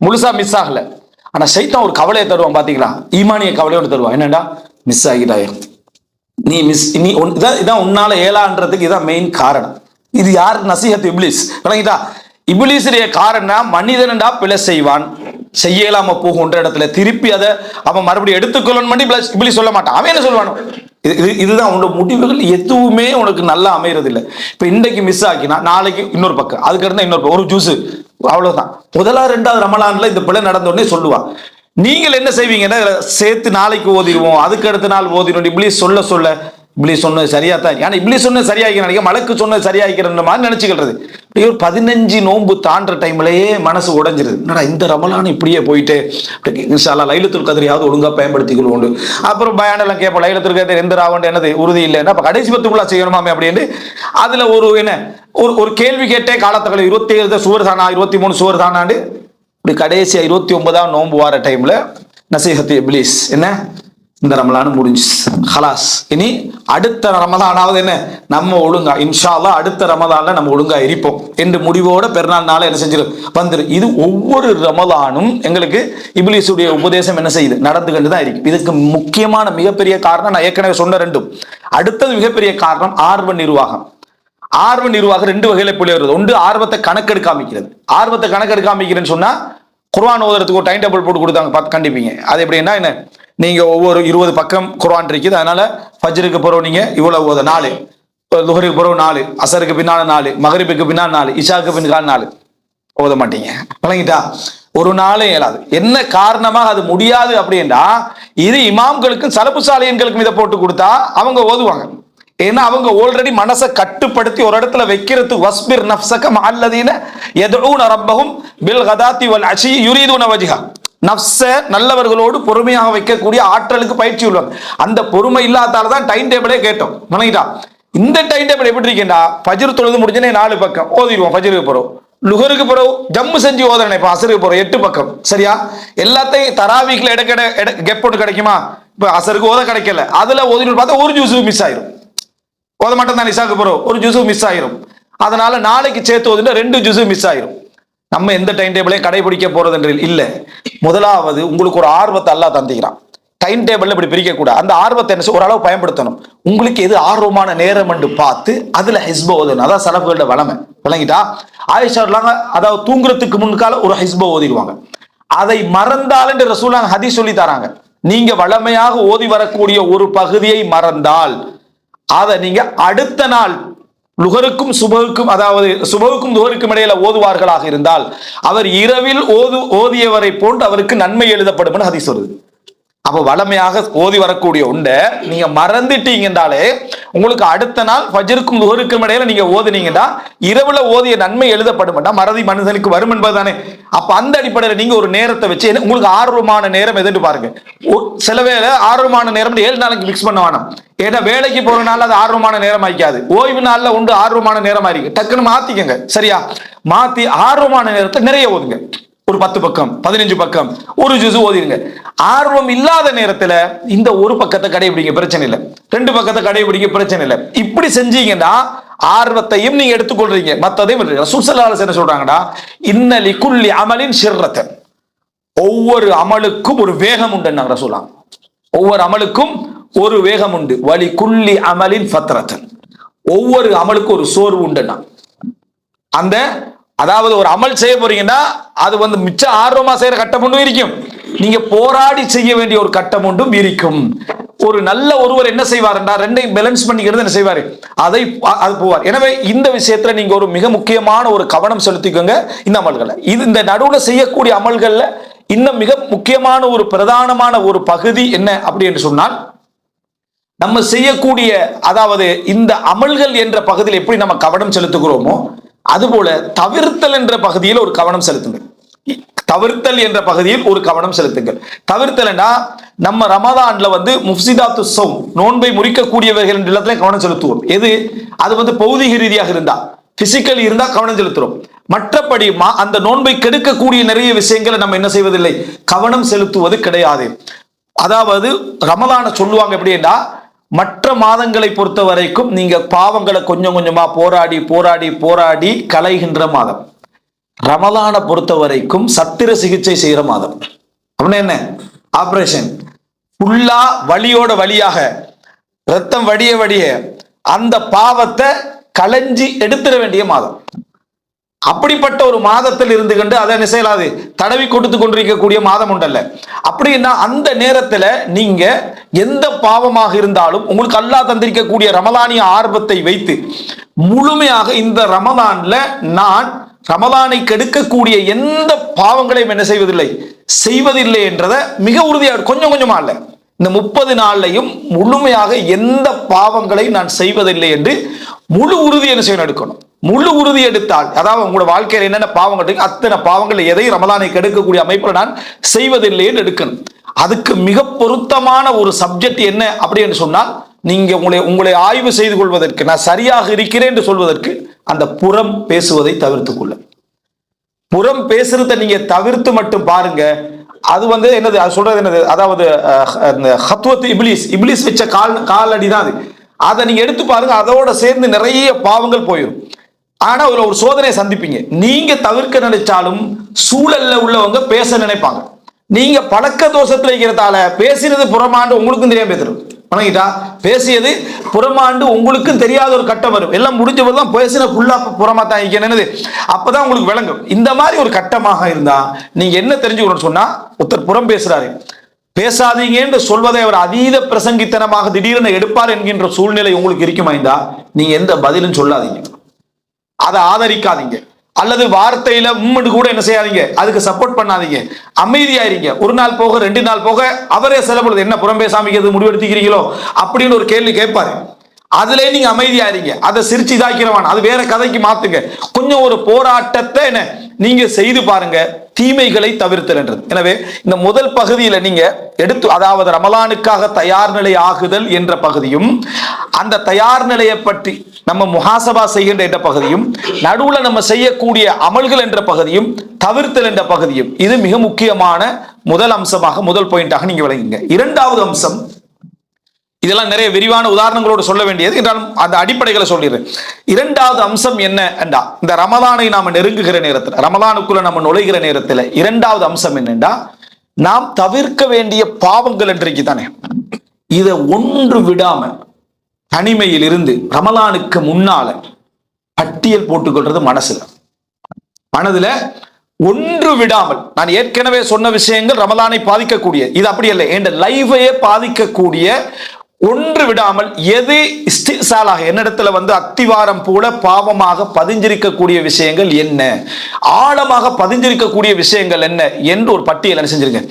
முழுசா மிஸ் ஆகல. ஆனா சைத்தான் ஒரு கவலையை தருவான். பாத்தீங்களா? ஈமானிய கவலையோடு தருவான். என்னடா மிஸ் ஆகிட்டாயே நீ இதான் உன்னால ஏலான்றதுக்கு இதான் மெயின் காரணம். இது யார்? நசீஹத் இப்லீஸ். விளங்கிட்டா? இப்லீஸுடைய காரணம் மனிதனடா பிழை செய்வான், செய்யலாம போகுன்ற இடத்துல திருப்பி அதை அவன் மறுபடியும் எடுத்துக்கொள்ளணும் பண்ணி இப்லீஸ் சொல்ல மாட்டான். அவன் என்ன சொல்லுவானோ இதுதான் உன்னோட முடிவுகள் எதுவுமே உனக்கு நல்லா அமையறது இல்லை. இப்ப இன்றைக்கு மிஸ் ஆக்கினா நாளைக்கு இன்னொரு பக்கம், அதுக்கு இருந்தா இன்னொரு ஒரு ஜூஸ், அவ்வளவுதான். முதலாவது 2வது ரமலான்ல இந்த பிழை நடந்த உடனே சொல்லுவான். நீங்கள் என்ன செய்வீங்கன்னா சேர்த்து நாளைக்கு ஓதிடுவோம், அதுக்கு அடுத்த நாள் ஓதிடுவோம். இப்லீஸ் சொல்ல இப்லீஸ் சொன்னது சரியா தான். ஏன்னா இப்லீஸ் சொன்னது சரியாகிக்க நினைக்க மலக்கு சொன்னது சரியாகிக்கிற மாதிரி நினைச்சுக்கிறது. இப்படி ஒரு 15 நோன்பு தாண்டுற டைம்லயே மனசு உடைஞ்சிருது. என்னடா இந்த ரமலான் இப்படியே போயிட்டு இன்ஷா அல்லாஹ் லைலத்துல் கத்ரியாவது ஒழுங்கா பயன்படுத்திக்கொள்வோம். அப்புறம் பயானெல்லாம் கேட்போம். லைலத்துல் கத்ர் எந்த ராவண்டு என்னது உறுதி இல்லைன்னா அப்ப கடைசி 10 செய்யணுமாமே அப்படின்னு அதுல ஒரு கேள்வி கேட்டே காலத்தக்களை 27 சுவர் தானா 23 சுவர் தானாண்டு இப்படி கடைசியா 29ஆம் நோன்பு வார டைம்ல நசீஹத் இப்லீஸ் என்ன இந்த ரமலான் முடிஞ்சு ஹலாஸ். இனி அடுத்த ரமலானாவது என்ன நம்ம ஒழுங்கா இன்ஷா அல்லாஹ் அடுத்த ரமலான்ல நம்ம ஒழுங்கா இருப்போம் என்று முடிவோட பெருநாள் நாள என்ன செஞ்சிரு வந்துரு. இது ஒவ்வொரு ரமலானும் எங்களுக்கு இப்லீஸுடைய உபதேசம் என்ன செய்யுது நடந்துகிட்டு தான் இருக்கு. இதுக்கு முக்கியமான மிகப்பெரிய காரணம் நான் ஏற்கனவே சொன்ன 2. அடுத்தது மிகப்பெரிய காரணம் ஆர்வ நிர்வாகம். ஆர்வ நிர்வாகம் 2 வகையில பிள்ளை வருது. ஒன்று ஆர்வத்தை கணக்கெடுக்காமிக்கிறது. ஆர்வத்தை கணக்கெடுக்காமிக்கிறேன்னு சொன்னா குர்ஆன் ஓதுறதுக்கு ஒரு டைம் டேபிள் போட்டு கொடுத்தாங்க, பார்த்து கண்டிப்பீங்க. அது எப்படின்னா என்ன, நீங்க ஒவ்வொரு 20 பக்கம் குர்ஆன் இருக்குது. அதனால ஃபஜ்ருக்கு பிறகு நீங்க இவ்வளவு ஓத 4, லுஹருக்கு பிறகு 4, அசருக்கு பின்னால 4, மகரிபுக்கு பின்னால் 4, இஷாக்கு பின்னால் 4 ஓத மாட்டீங்க. விளங்கிட்டா? ஒரு நாளே இயலாது. என்ன காரணமாக அது முடியாது அப்படின்னா இது இமாம்களுக்கும் சலப்பு சாலியன்களுக்கும் இதை போட்டு கொடுத்தா அவங்க ஓதுவாங்க. ஏன்னா அவங்க ஆல்ரெடி மனசை கட்டுப்படுத்தி ஒரு இடத்துல வைக்கிறது. வஸ்பிர் நஃப்ஸக மஅல்லதீன யதுஊன ரப்பஹும் பில் கதாத்தி வல் அஷி யுரீதுன வஜ்ஹா. நஃப்ஸ நல்லவர்களோடு பொறுமையாக வைக்கக்கூடிய ஆற்றலுக்கு பயிற்சி உள்ளவங்க. அந்த பொறுமை இல்லாதால தான் டைம் டேபிளே கேட்டோம். வணங்கிட்டா? இந்த டைம் டேபிள் எப்படி இருக்கேன்டா, ஃபஜ்ர் தொழுது முடிஞ்சனே 4 பக்கம் ஓதிடுவோம். ஃபஜ்ருக்கு போறோம், லுஹருக்கு போறோம், ஜம்மு செஞ்சு ஓதுறேன். இப்ப அசருக்கு போறோம் 8 பக்கம். சரியா? எல்லாத்தையும் தராவீக்ல கெப் போட்டு கிடைக்குமா? இப்ப அசருக்கு ஓத கிடைக்கல, அதுல ஓதிட்டு பார்த்தா ஒரு ஜூஸ் மிஸ் ஆயிரும். ஓத மட்டும் தான் இஷாக்கு போறோம், ஒரு ஜூஸ் மிஸ் ஆயிரும். அதனால நாளைக்கு சேர்த்து ஓதுனா 2 ஜூஸ் மிஸ் ஆயிரும். நம்ம எந்த டைம் டேபிளையும் கடைபிடிக்க போறது என்று இல்லை. முதலாவது உங்களுக்கு ஒரு ஆர்வத்தை அல்லாஹ் தந்திக்கிறான். டைம் டேபிள்ல இப்படி பிரிக்க கூடாது. அந்த ஆர்வத்தை என்ன ஓரளவு பயன்படுத்தணும். உங்களுக்கு எது ஆர்வமான நேரம் என்று பார்த்து அதுல ஹிஸ்ப ஓதணும். அதான் சலஃபுகளோட வளமை. விளங்கிட்டா? ஆயிஷா அதாவது தூங்குறதுக்கு முன்கால ஒரு ஹிஸ்ப ஓதிடுவாங்க. அதை மறந்தால் என்று ரசூலுல்லாஹ் ஹதீஸ் சொல்லி தராங்க. நீங்க வளமையாக ஓதி வரக்கூடிய ஒரு பகுதியை மறந்தால் அதை நீங்க அடுத்த நாள் லுஹருக்கும் சுபகுக்கும், அதாவது சுபகுக்கும் லுஹருக்கும் இடையில ஓதுவார்களாக இருந்தால் அவர் இரவில் ஓதியவரை போன்று அவருக்கு நன்மை எழுதப்படும் ஹதீஸ் வருது. அப்ப வளமையாக ஓதி வரக்கூடிய உண்டை நீங்க மறந்துட்டீங்கன்றாலே உங்களுக்கு அடுத்த நாள் ஃபஜ்ருக்கும் லுஹருக்கும் இடையில நீங்க ஓதுனீங்கன்னா இரவுல ஓதிய நன்மை எழுதப்படும். மறதி மனிதனுக்கு வரும் என்பதுதானே. அப்ப அந்த அடிப்படையில் நீங்க ஒரு நேரத்தை வச்சு உங்களுக்கு ஆர்வமான நேரம் எதுன்னு பாருங்க. சில வேளை ஆர்வமான நேரம் 7 நாளைக்கு மிக்ஸ் பண்ண வேணாம். ஏன்னா வேலைக்கு போறதுனால அது ஆர்வமான நேரம் ஆயிக்காது. ஓய்வு நாள்ல உண்டு ஆர்வமான நேரம் ஆயிருக்கு. டக்குன்னு மாத்திக்கங்க. சரியா? மாத்தி ஆர்வமான நேரத்தை நிறைய ஓதுங்க. ஒரு 10 பக்கம் 15 பக்கம் ஒரு ஜுஸ் ஓதிருங்க. ஆர்வம் இல்லாத நேரத்துல இந்த ஒரு பக்கத்தை கடைபிடிங்க, பிரச்சனை இல்லை. 2 பக்கத்தை கடைபிடிக்க பிரச்சனை இல்லை. இப்படி செஞ்சீங்கன்னா ஆர்வத்தையும் நீங்க எடுத்துக்கொள்றீங்க, மத்ததையும் ரசூல் ஸல்லல்லாஹு அலைஹி வஸல்லம் சொல்றாங்கடா, இன்ன லிகுல்லி அமலின் ஷிர்ரத்தன். ஒவ்வொரு அமலுக்கும் ஒரு வேகம் உண்டு நாங்க சொல்லலாம். ஒவ்வொரு அமலுக்கும் ஒரு வேகம் உண்டு. வலி குல்லி அமலின் ஃபத்ரத்தன், ஒவ்வொரு அமலுக்கும் ஒரு சோர்வு உண்டுன்னா. அந்த அதாவது ஒரு அமல் செய்ய போறீங்கன்னா அது வந்து மிச்ச ஆர்வமா செய்யற கட்டம் ஒன்றும் இருக்கும், நீங்க போராடி செய்ய வேண்டிய ஒரு கட்டம் ஒன்றும் இருக்கும். ஒரு நல்ல ஒருவர் என்ன செய்வார்ன்றா ரெண்டையும் பேலன்ஸ் பண்ணிக்கிறது என்ன செய்வாரு, அது போவார். எனவே இந்த விஷயத்துல நீங்க ஒரு மிக முக்கியமான ஒரு கவனம் செலுத்திக்கோங்க இந்த அமல்களை. இது இந்த நடுவுல செய்யக்கூடிய அமல்கள்ல இன்னும் மிக முக்கியமான ஒரு பிரதானமான ஒரு பகுதி என்ன அப்படி என்று சொன்னால், நம்ம செய்யக்கூடிய அதாவது இந்த அமல்கள் என்ற பகுதியில் எப்படி நம்ம கவனம் செலுத்துகிறோமோ அதுபோல தவிர்த்தல் என்ற பகுதியில் ஒரு கவனம் செலுத்துங்கள். தவிர்த்தல் என்ற பகுதியில் ஒரு கவனம் செலுத்துங்கள். தவிர்த்தல்னா நம்ம ரமதான்ல வந்து முஃப்சிதாத்து ஸௌம், நோன்பை முறிக்கக்கூடியவர்கள் என்ற இடத்துல கவனம் செலுத்துவோம். எது அது வந்து பௌதிக ரீதியாக இருந்தா, பிசிக்கல் இருந்தா கவனம் செலுத்துறோம். மற்றபடி அந்த நோன்பை கெடுக்கக்கூடிய நிறைய விஷயங்களை நம்ம என்ன செய்வதில்லை, கவனம் செலுத்துவது கிடையாது. அதாவது ரமலான சொல்லுவாங்க எப்படின்னா, மற்ற மாதங்களை பொறுத்த வரைக்கும் நீங்க பாவங்களை கொஞ்சம் கொஞ்சமா போராடி போராடி போராடி களைகின்ற மாதம். ரமலானை பொறுத்த வரைக்கும் சத்திர சிகிச்சை செய்யற மாதம். அப்படின்னா என்ன, ஆபரேஷன் ஃபுல்லா வலியோட வழியாக ரத்தம் வடிய வடிய அந்த பாவத்தை களைஞ்சி எடுத்துட வேண்டிய மாதம். அப்படிப்பட்ட ஒரு மாதத்தில் இருந்து கொண்டு அதை என்ன செய்யலாது, தடவி கொடுத்து கொண்டிருக்கக்கூடிய மாதம் உண்டல்ல. அப்படின்னா அந்த நேரத்துல நீங்க எந்த பாவமாக இருந்தாலும் உங்களுக்கு அல்லாஹ் தந்திருக்கக்கூடிய ரமலானிய ஆர்வத்தை வைத்து முழுமையாக இந்த ரமலான்ல நான் ரமலானை கெடுக்கக்கூடிய எந்த பாவங்களையும் என்ன செய்வதில்லை என்றதை மிக உறுதியாக கொஞ்சம் கொஞ்சமா இல்ல, இந்த 30 நாள்லையும் முழுமையாக எந்த பாவங்களை நான் செய்வதில்லை என்று முழு உறுதி என்ன செய்யணும், எடுக்கணும். முழு உறுதி எடுத்தால், அதாவது உங்களோட வாழ்க்கையில் என்னென்ன பாவங்கள் இருக்கு அத்தனை பாவங்கள் எதையும் ரமலானை கெடுக்கக்கூடிய அமைப்பில் நான் செய்வதில்லை என்று எடுக்கணும். அதுக்கு மிக பொருத்தமான ஒரு சப்ஜெக்ட் என்ன அப்படின்னு சொன்னால், நீங்க உங்களை ஆய்வு செய்து கொள்வதற்கு, நான் சரியாக இருக்கிறேன் என்று சொல்வதற்கு அந்த புறம் பேசுவதை தவிர்த்து கொள்ள. புறம் பேசுறதை நீங்க தவிர்த்து மட்டும் பாருங்க. அது வந்து என்னது, அது சொல்றது என்னது, அதாவது இப்லீஸ் வச்ச காலடி தான் அது. அதை நீங்க எடுத்து பாருங்க, அதோட சேர்ந்து நிறைய பாவங்கள் போயிடும். ஆனா ஒரு சோதனையை சந்திப்பீங்க. நீங்க தவிர்க்க நினைச்சாலும் சூழல்ல உள்ளவங்க பேச நினைப்பாங்க. நீங்க பழக்க தோஷத்துல இருக்கிறதால பேசினது புறமாண்டு உங்களுக்கும் தெரியாம பேசுறோம். வணங்கிட்டா பேசியது புறமாண்டு உங்களுக்கும் தெரியாத ஒரு கட்டம் வரும். எல்லாம் முடிஞ்சவெல்லாம் பேசின ஃபுல்லா புறமா தான் என்னது, அப்பதான் உங்களுக்கு விளங்கும். இந்த மாதிரி ஒரு கட்டமாக இருந்தா நீங்க என்ன தெரிஞ்சுக்கணும்னு சொன்னா, ஒருத்தர் புறம் பேசுறாரு, பேசாதீங்க என்று சொல்வதை அவர் அதீத பிரசங்கித்தனமாக திடீரென எடுப்பார் என்கின்ற சூழ்நிலை உங்களுக்கு இருக்குமா இருந்தா, நீங்க எந்த பதிலும் சொல்லாதீங்க, அதை ஆதரிக்காதீங்க, அல்லது வார்த்தையில உம்மடு கூட என்ன செய்யாதீங்க, அதுக்கு சப்போர்ட் பண்ணாதீங்க, அமைதியாயிருங்க. ஒரு நாள் போக 2 நாள் போக அவரே சில பொழுது என்ன புறம் பேசாமிக்கிறது முடிவெடுத்துக்கிறீங்களோ அப்படின்னு ஒரு கேள்வி கேட்பாரு. அதுல நீங்க அமைதியாயிருங்க, அதை சிரிச்சு இதாக்கிறவான், அது வேற கதைக்கு மாத்துங்க. கொஞ்சம் ஒரு போராட்டத்தை என்ன நீங்க செய்து பாருங்க, தீமைகளை தவிர்த்தல். எனவே இந்த முதல் பகுதியில நீங்க எடுத்து, அதாவது ரமலானுக்காக தயார் நிலை ஆகுதல் என்ற பகுதியும், அந்த தயார் நிலையை பற்றி நம்ம முஹாசபா செய்கின்ற என்ற பகுதியும், நடுவுல நம்ம செய்யக்கூடிய அமல்கள் என்ற பகுதியும், தவிர்த்தல் என்ற பகுதியும், இது மிக முக்கியமான முதல் அம்சமாக, முதல் பாயிண்டாக நீங்க விளங்குங்க. இரண்டாவது அம்சம், இதெல்லாம் நிறைய விரிவான உதாரணங்களோடு சொல்ல வேண்டியது, என்றாலும் அந்த அடிப்படைகளை சொல்லிடுறேன். இரண்டாவது அம்சம் என்ன என்றா, இந்த ரமலானை நாம நெருங்குகிற நேரத்தில், ரமலானுக்குள்ள நம்ம நுழைகிற நேரத்தில் இரண்டாவது அம்சம் என்னென்றா, நாம் தவிர்க்க வேண்டிய பாவங்கள் இன்றைக்கு தானே, இதை ஒன்று விடாம தனிமையில் இருந்து ரமலானுக்கு முன்னால பட்டியல் போட்டுக்கொள்றது மனதுல ஒன்று விடாமல். நான் ஏற்கனவே சொன்ன விஷயங்கள் ரமலானை பாதிக்கக்கூடிய, இது அப்படி இல்லை, என் லைஃபையே பாதிக்கக்கூடிய ஒன்று விடாமல் எது இஸ்திசாலாக என்னிடத்துல வந்து அத்திவாரம் போல பாவமாக பதிஞ்சிருக்கக்கூடிய விஷயங்கள் என்ன, ஆழமாக பதிஞ்சிருக்கக்கூடிய விஷயங்கள் என்ன என்று ஒரு பட்டியல் என்ன செஞ்சிருங்க.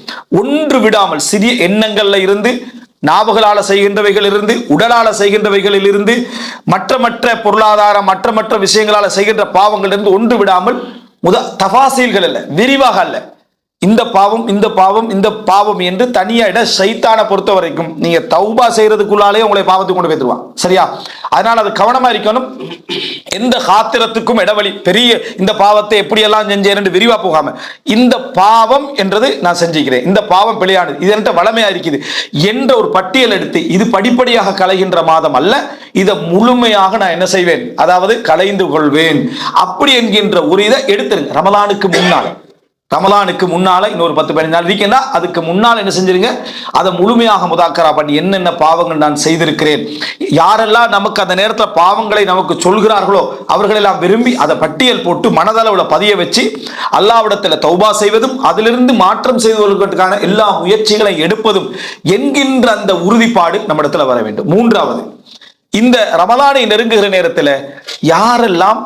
ஒன்று விடாமல் சிறிய எண்ணங்கள்ல இருந்து, நாவுகளால செய்கின்றவைகள் இருந்து, உடலால செய்கின்றவைகளில் இருந்து, மற்ற பொருளாதார மற்ற விஷயங்களால செய்கின்ற பாவங்கள் இருந்து ஒன்று விடாமல், தபாசீல்கள் அல்ல, விரிவாக அல்ல, இந்த பாவம் இந்த பாவம் இந்த பாவம் என்று தனியா சைத்தானை பொறுத்த வரைக்கும் நீங்க தௌபா செய்யறதுக்குள்ளாலே உங்களை பாவத்துக்கு கொண்டு போய்த்துருவான். சரியா? அதனால அது கவனமா இருக்கணும். எந்த காத்திரத்துக்கும் இடவழி, பெரிய இந்த பாவத்தை எப்படியெல்லாம் செஞ்சேன் என்று விரிவா போகாம, இந்த பாவம் என்றது நான் செஞ்சுக்கிறேன், இந்த பாவம் பிழையானது, இது என்கிட்ட வளமையா இருக்குது என்ற ஒரு பட்டியல் எடுத்து, இது படிப்படியாக களைகின்ற மாதம் அல்ல, இதை முழுமையாக நான் என்ன செய்வேன், அதாவது களைந்து கொள்வேன் அப்படி என்கின்ற ஒரு இதை எடுத்துருங்க. ரமலானுக்கு முன்னால் ரமலானுக்கு முன்னால இன்னொரு 10-15 நாள் இருக்கேன்னா அதுக்கு முன்னால் என்ன செஞ்சிருங்க, அதை முழுமையாக முதாக்கரா பண்ணி என்னென்ன பாவங்கள் நான் செய்திருக்கிறேன், யாரெல்லாம் நமக்கு அந்த நேரத்தில் பாவங்களை நமக்கு சொல்கிறார்களோ அவர்களெல்லாம் விரும்பி அதை பட்டியல் போட்டு மனதளவில் பதிய வச்சு அல்லாஹ்விடத்தில் தௌபா செய்வதும் அதிலிருந்து மாற்றம் செய்து கொள்வதற்கான எல்லா முயற்சிகளை எடுப்பதும் என்கின்ற அந்த உறுதிப்பாடு நம்ம இடத்துல வர வேண்டும். மூன்றாவது, இந்த ரமலானை நெருங்குகிற நேரத்தில் யாரெல்லாம்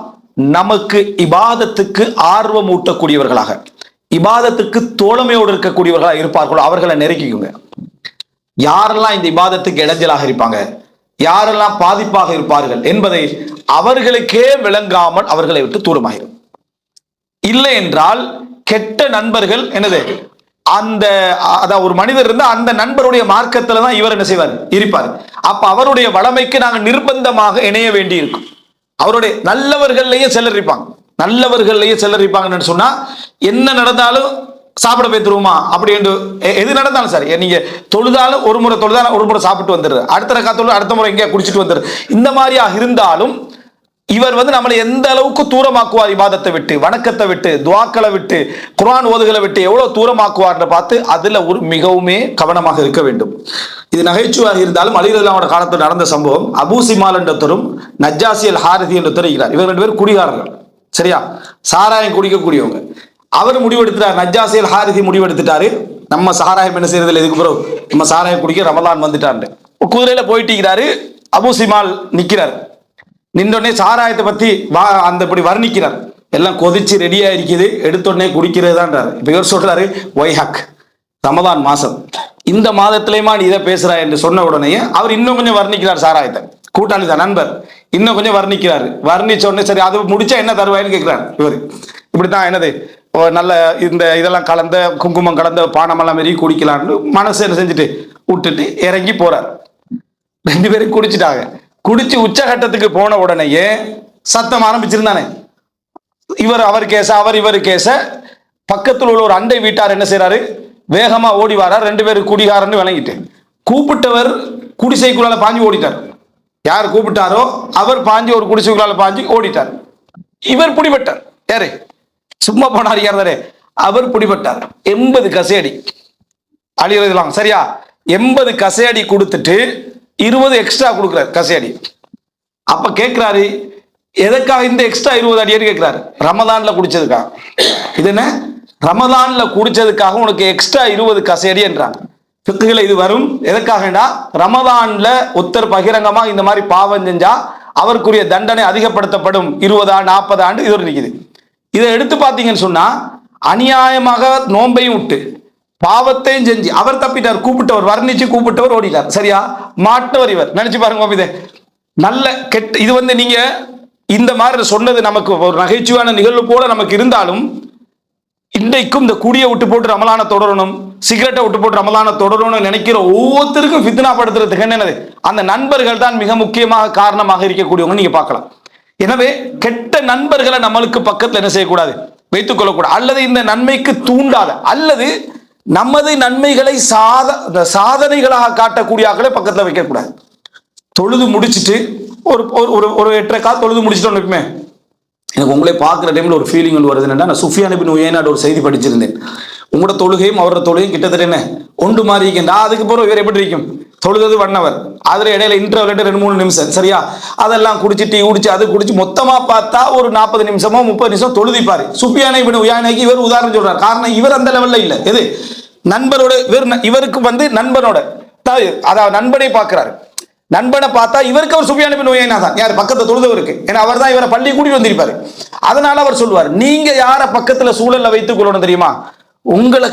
நமக்கு இபாதத்துக்கு ஆர்வம் ஊட்டக்கூடியவர்களாக, இபாதத்துக்கு தோழமையோடு இருக்கக்கூடியவர்களாக இருப்பார்களோ அவர்களை நெருக்கிக்குங்க. யாரெல்லாம் இந்த இபாதத்துக்கு இடைஞ்சலாக இருப்பாங்க, யாரெல்லாம் பாதிப்பாக இருப்பார்கள் என்பதை அவர்களுக்கே விளங்காமல் அவர்களை விட்டு தூரமாயிரும். இல்லை என்றால் கெட்ட நண்பர்கள் என்னது, அந்த அதான் ஒரு மனிதர் இருந்தா அந்த நண்பருடைய மார்க்கத்துல தான் இவர் என்ன செய்வார், இருப்பார். அப்ப அவருடைய வளமைக்கு நாங்கள் நிர்பந்தமாக இணைய வேண்டி இருக்கும். அவருடைய நல்லவர்கள்லயே சிலர் இருப்பாங்க, நல்லவர்கள்லயே சிலர் இருப்பாங்கன்னு சொன்னா என்ன நடந்தாலும் சாப்பிட போய்த்துருவோமா அப்படி என்று எது நடந்தாலும் சரி, நீங்க தொழுதாலும் ஒரு முறை தொழுதாலும் ஒரு முறை சாப்பிட்டு வந்துடுற, அடுத்த காத்தோடு அடுத்த முறை எங்கேயா குடிச்சிட்டு வந்துடுற, இந்த மாதிரியாக இருந்தாலும் இவர் நம்மளை எந்த அளவுக்கு தூரமாக்குவார், இபாதத்தை விட்டு, வணக்கத்தை விட்டு, துவாக்களை விட்டு, குர்ஆன் ஓதுகளை விட்டு எவ்வளவு தூரமாக்குவார்னு பார்த்து அதுல ஒரு மிகவுமே கவனமாக இருக்க வேண்டும். இது நகைச்சுவாக இருந்தாலும் அலி ரலியல்லாஹு காலத்தில் நடந்த சம்பவம். அபூ சிமால் என்றவரும் நஜ்ஜாசி அல் ஹாரிதி என்றவர் இருக்கிறார். இவர் 2 பேரும் குடிகாரர்கள், சரியா, சாராயம் குடிக்கக்கூடியவங்க. அவர் முடிவெடுத்துட்டார், நஜ்ஜாசி அல் ஹாரிதி முடிவெடுத்துட்டாரு, நம்ம சாராயம் என்ன செய்யறதில்லை, இதுக்கு பிறகு நம்ம சாராயம் குடிக்க ரமலான் வந்துட்டாரு. குதிரையில போயிட்டு அபூ சிமால் நிக்கிறார். நின்றோடனே சாராயத்தை பத்தி அந்த இப்படி வர்ணிக்கிறார், எல்லாம் கொதிச்சு ரெடியா இருக்குது, எடுத்தோடனே குடிக்கிறது தான். இப்ப இவர் சொல்றாரு, ஒய்ஹக், ரமதான் மாசம், இந்த மாதத்திலேயுமா நீ இதை பேசுறா என்று சொன்ன உடனே அவர் இன்னும் கொஞ்சம் வர்ணிக்கிறார் சாராயத்தை. கூட்டாளி தான், நண்பர், இன்னும் கொஞ்சம் வர்ணிக்கிறாரு. வர்ணிச்ச உடனே சரி அது முடிச்சா என்ன தருவாயின்னு கேட்கிறார். இவர் இப்படித்தான் என்னது நல்ல இந்த இதெல்லாம் கலந்த குங்குமம் கலந்த பானமெல்லாம் மாரி குடிக்கலான்னு மனசு என்ன செஞ்சுட்டு விட்டுட்டு இறங்கி போறார். 2 பேரும் குடிச்சிட்டாங்க. குடிச்சு உச்சகட்டத்துக்கு போன உடனேயே சத்தம் ஆரம்பிச்சிருந்தானே, அவர் கேச அவர் இவர் கேச. பக்கத்தில் உள்ள ஒரு அண்டை வீட்டார் என்ன செய்யறாரு, வேகமா ஓடி வாரார். 2 பேரும் குடிகாரன்னு விளங்கிட்டு கூப்பிட்டவர் குடிசைக்குள்ளால பாஞ்சு ஓடிட்டார். யார் கூப்பிட்டாரோ அவர் பாஞ்சு ஒரு குடிசைக்குள்ளால பாஞ்சு ஓடிட்டார். இவர் பிடிபட்டார். யாரு சும்மா போனார், யார் அவர் பிடிபட்டார். 80 கசையடி அழியலாம், சரியா, 80 கசையடி கொடுத்துட்டு 20 எக்ஸ்ட்ரா கொடுக்குறாரு கசையடி. அப்ப கேட்கிறாரு, எதற்காக இந்த எக்ஸ்ட்ரா 20 அடின்னு கேட்கிறாரு. ரமதான்ல குடிச்சதுக்காக. இது என்ன, ரமதான்ல குடிச்சதுக்காக உனக்கு எக்ஸ்ட்ரா 20 கசையடி என்றாங்க. ஃபிக்ஹ்ல இது வரும். எதற்காகனா ரமதான்ல ஒருத்தர் பகிரங்கமா இந்த மாதிரி பாவம் செஞ்சா அவருக்குரிய தண்டனை அதிகப்படுத்தப்படும். 20 40 ஆண்டு இது இருக்குது. இதை எடுத்து பார்த்தீங்கன்னு சொன்னா அநியாயமாக நோன்பையும் விட்டு பாவத்தையும் செஞ்சு அவர் தப்பிட்டார். கூப்பிட்டவர் வர்ணிச்சு கூப்பிட்டவர் ஓடிட்டார், சரியா, மாட்டவர் இவர். நினைச்சு பாருங்க, இது நல்ல கெட்ட. இது நீங்க இந்த மாதிரி சொன்னது நமக்கு ஒரு நகைச்சுவான நிகழ்வு போல நமக்கு இருந்தாலும் இன்றைக்கும் இந்த குடியை விட்டு போட்டு ரமலான தொடரணும், சிகரெட்டை விட்டு போட்டு ரமலான தொடரணும்னு நினைக்கிற ஒவ்வொருத்தருக்கும் ஃபித்னா படுத்துறதுக்கு என்னது, அந்த நண்பர்கள் தான் மிக முக்கியமாக காரணமாக இருக்கக்கூடியவங்க நீங்க பார்க்கலாம். எனவே கெட்ட நண்பர்களை நம்மளுக்கு பக்கத்தில் என்ன செய்யக்கூடாது, வைத்துக் கொள்ளக்கூடாது. அல்லது இந்த நன்மைக்கு தூண்டாத அல்லது நமது நன்மைகளை சாதனைகளாக காட்டக்கூடிய ஆக்களை பக்கத்தில் வைக்கக்கூடாது. தொழுது முடிச்சுட்டு ஒரு ஒரு 8:15 தொழுது முடிச்சுட்டோன்னு இருக்குமே, எனக்கு உங்களே பார்க்குற டைமில் ஒரு ஃபீலிங் ஒன்று வருது. என்னன்னா, நான் சுஃபியான் இப்னு உயைனாட ஒரு செய்தி படிச்சிருந்தேன். உங்களோட தொழுகையும் அவரோட தொழுகையும் கிட்டத்தட்ட என்ன ஒன்று மாதிரி இருக்கேன். அதுக்கு பிறகு இவர் எப்படி இருக்கும், தொழுது 1 hour, அதில் இடையில இன்டர்வல் 2-3 நிமிஷம், சரியா, அதெல்லாம் குடிச்சு டீ குடிச்சு அது குடிச்சு மொத்தமாக பார்த்தா ஒரு 40 நிமிஷமோ 30 நிமிஷம் தொழுதிப்பாரு. சுஃபியான் இப்னு உயைனாக்கு இவர் உதாரணம் சொல்றாரு. காரணம், இவர் அந்த லெவலில் இல்லை. எது நண்பரோட இவருக்கு நண்பனோட அதாவது நண்பனை பார்க்கிறாரு. நண்பனை பார்த்தா இவருக்கு அவர் சுஃபியான் இப்னு உயைனா தான், யார் பக்கத்தை தொழுதவருக்கு. ஏன்னா அவர் தான் இவரை பள்ளி கூட்டிட்டு வந்திருப்பாரு. அதனால அவர் சொல்லுவார், நீங்க யார பக்கத்துல சூழல்ல வைத்துக் கொள்ளணும் தெரியுமா, உங்களை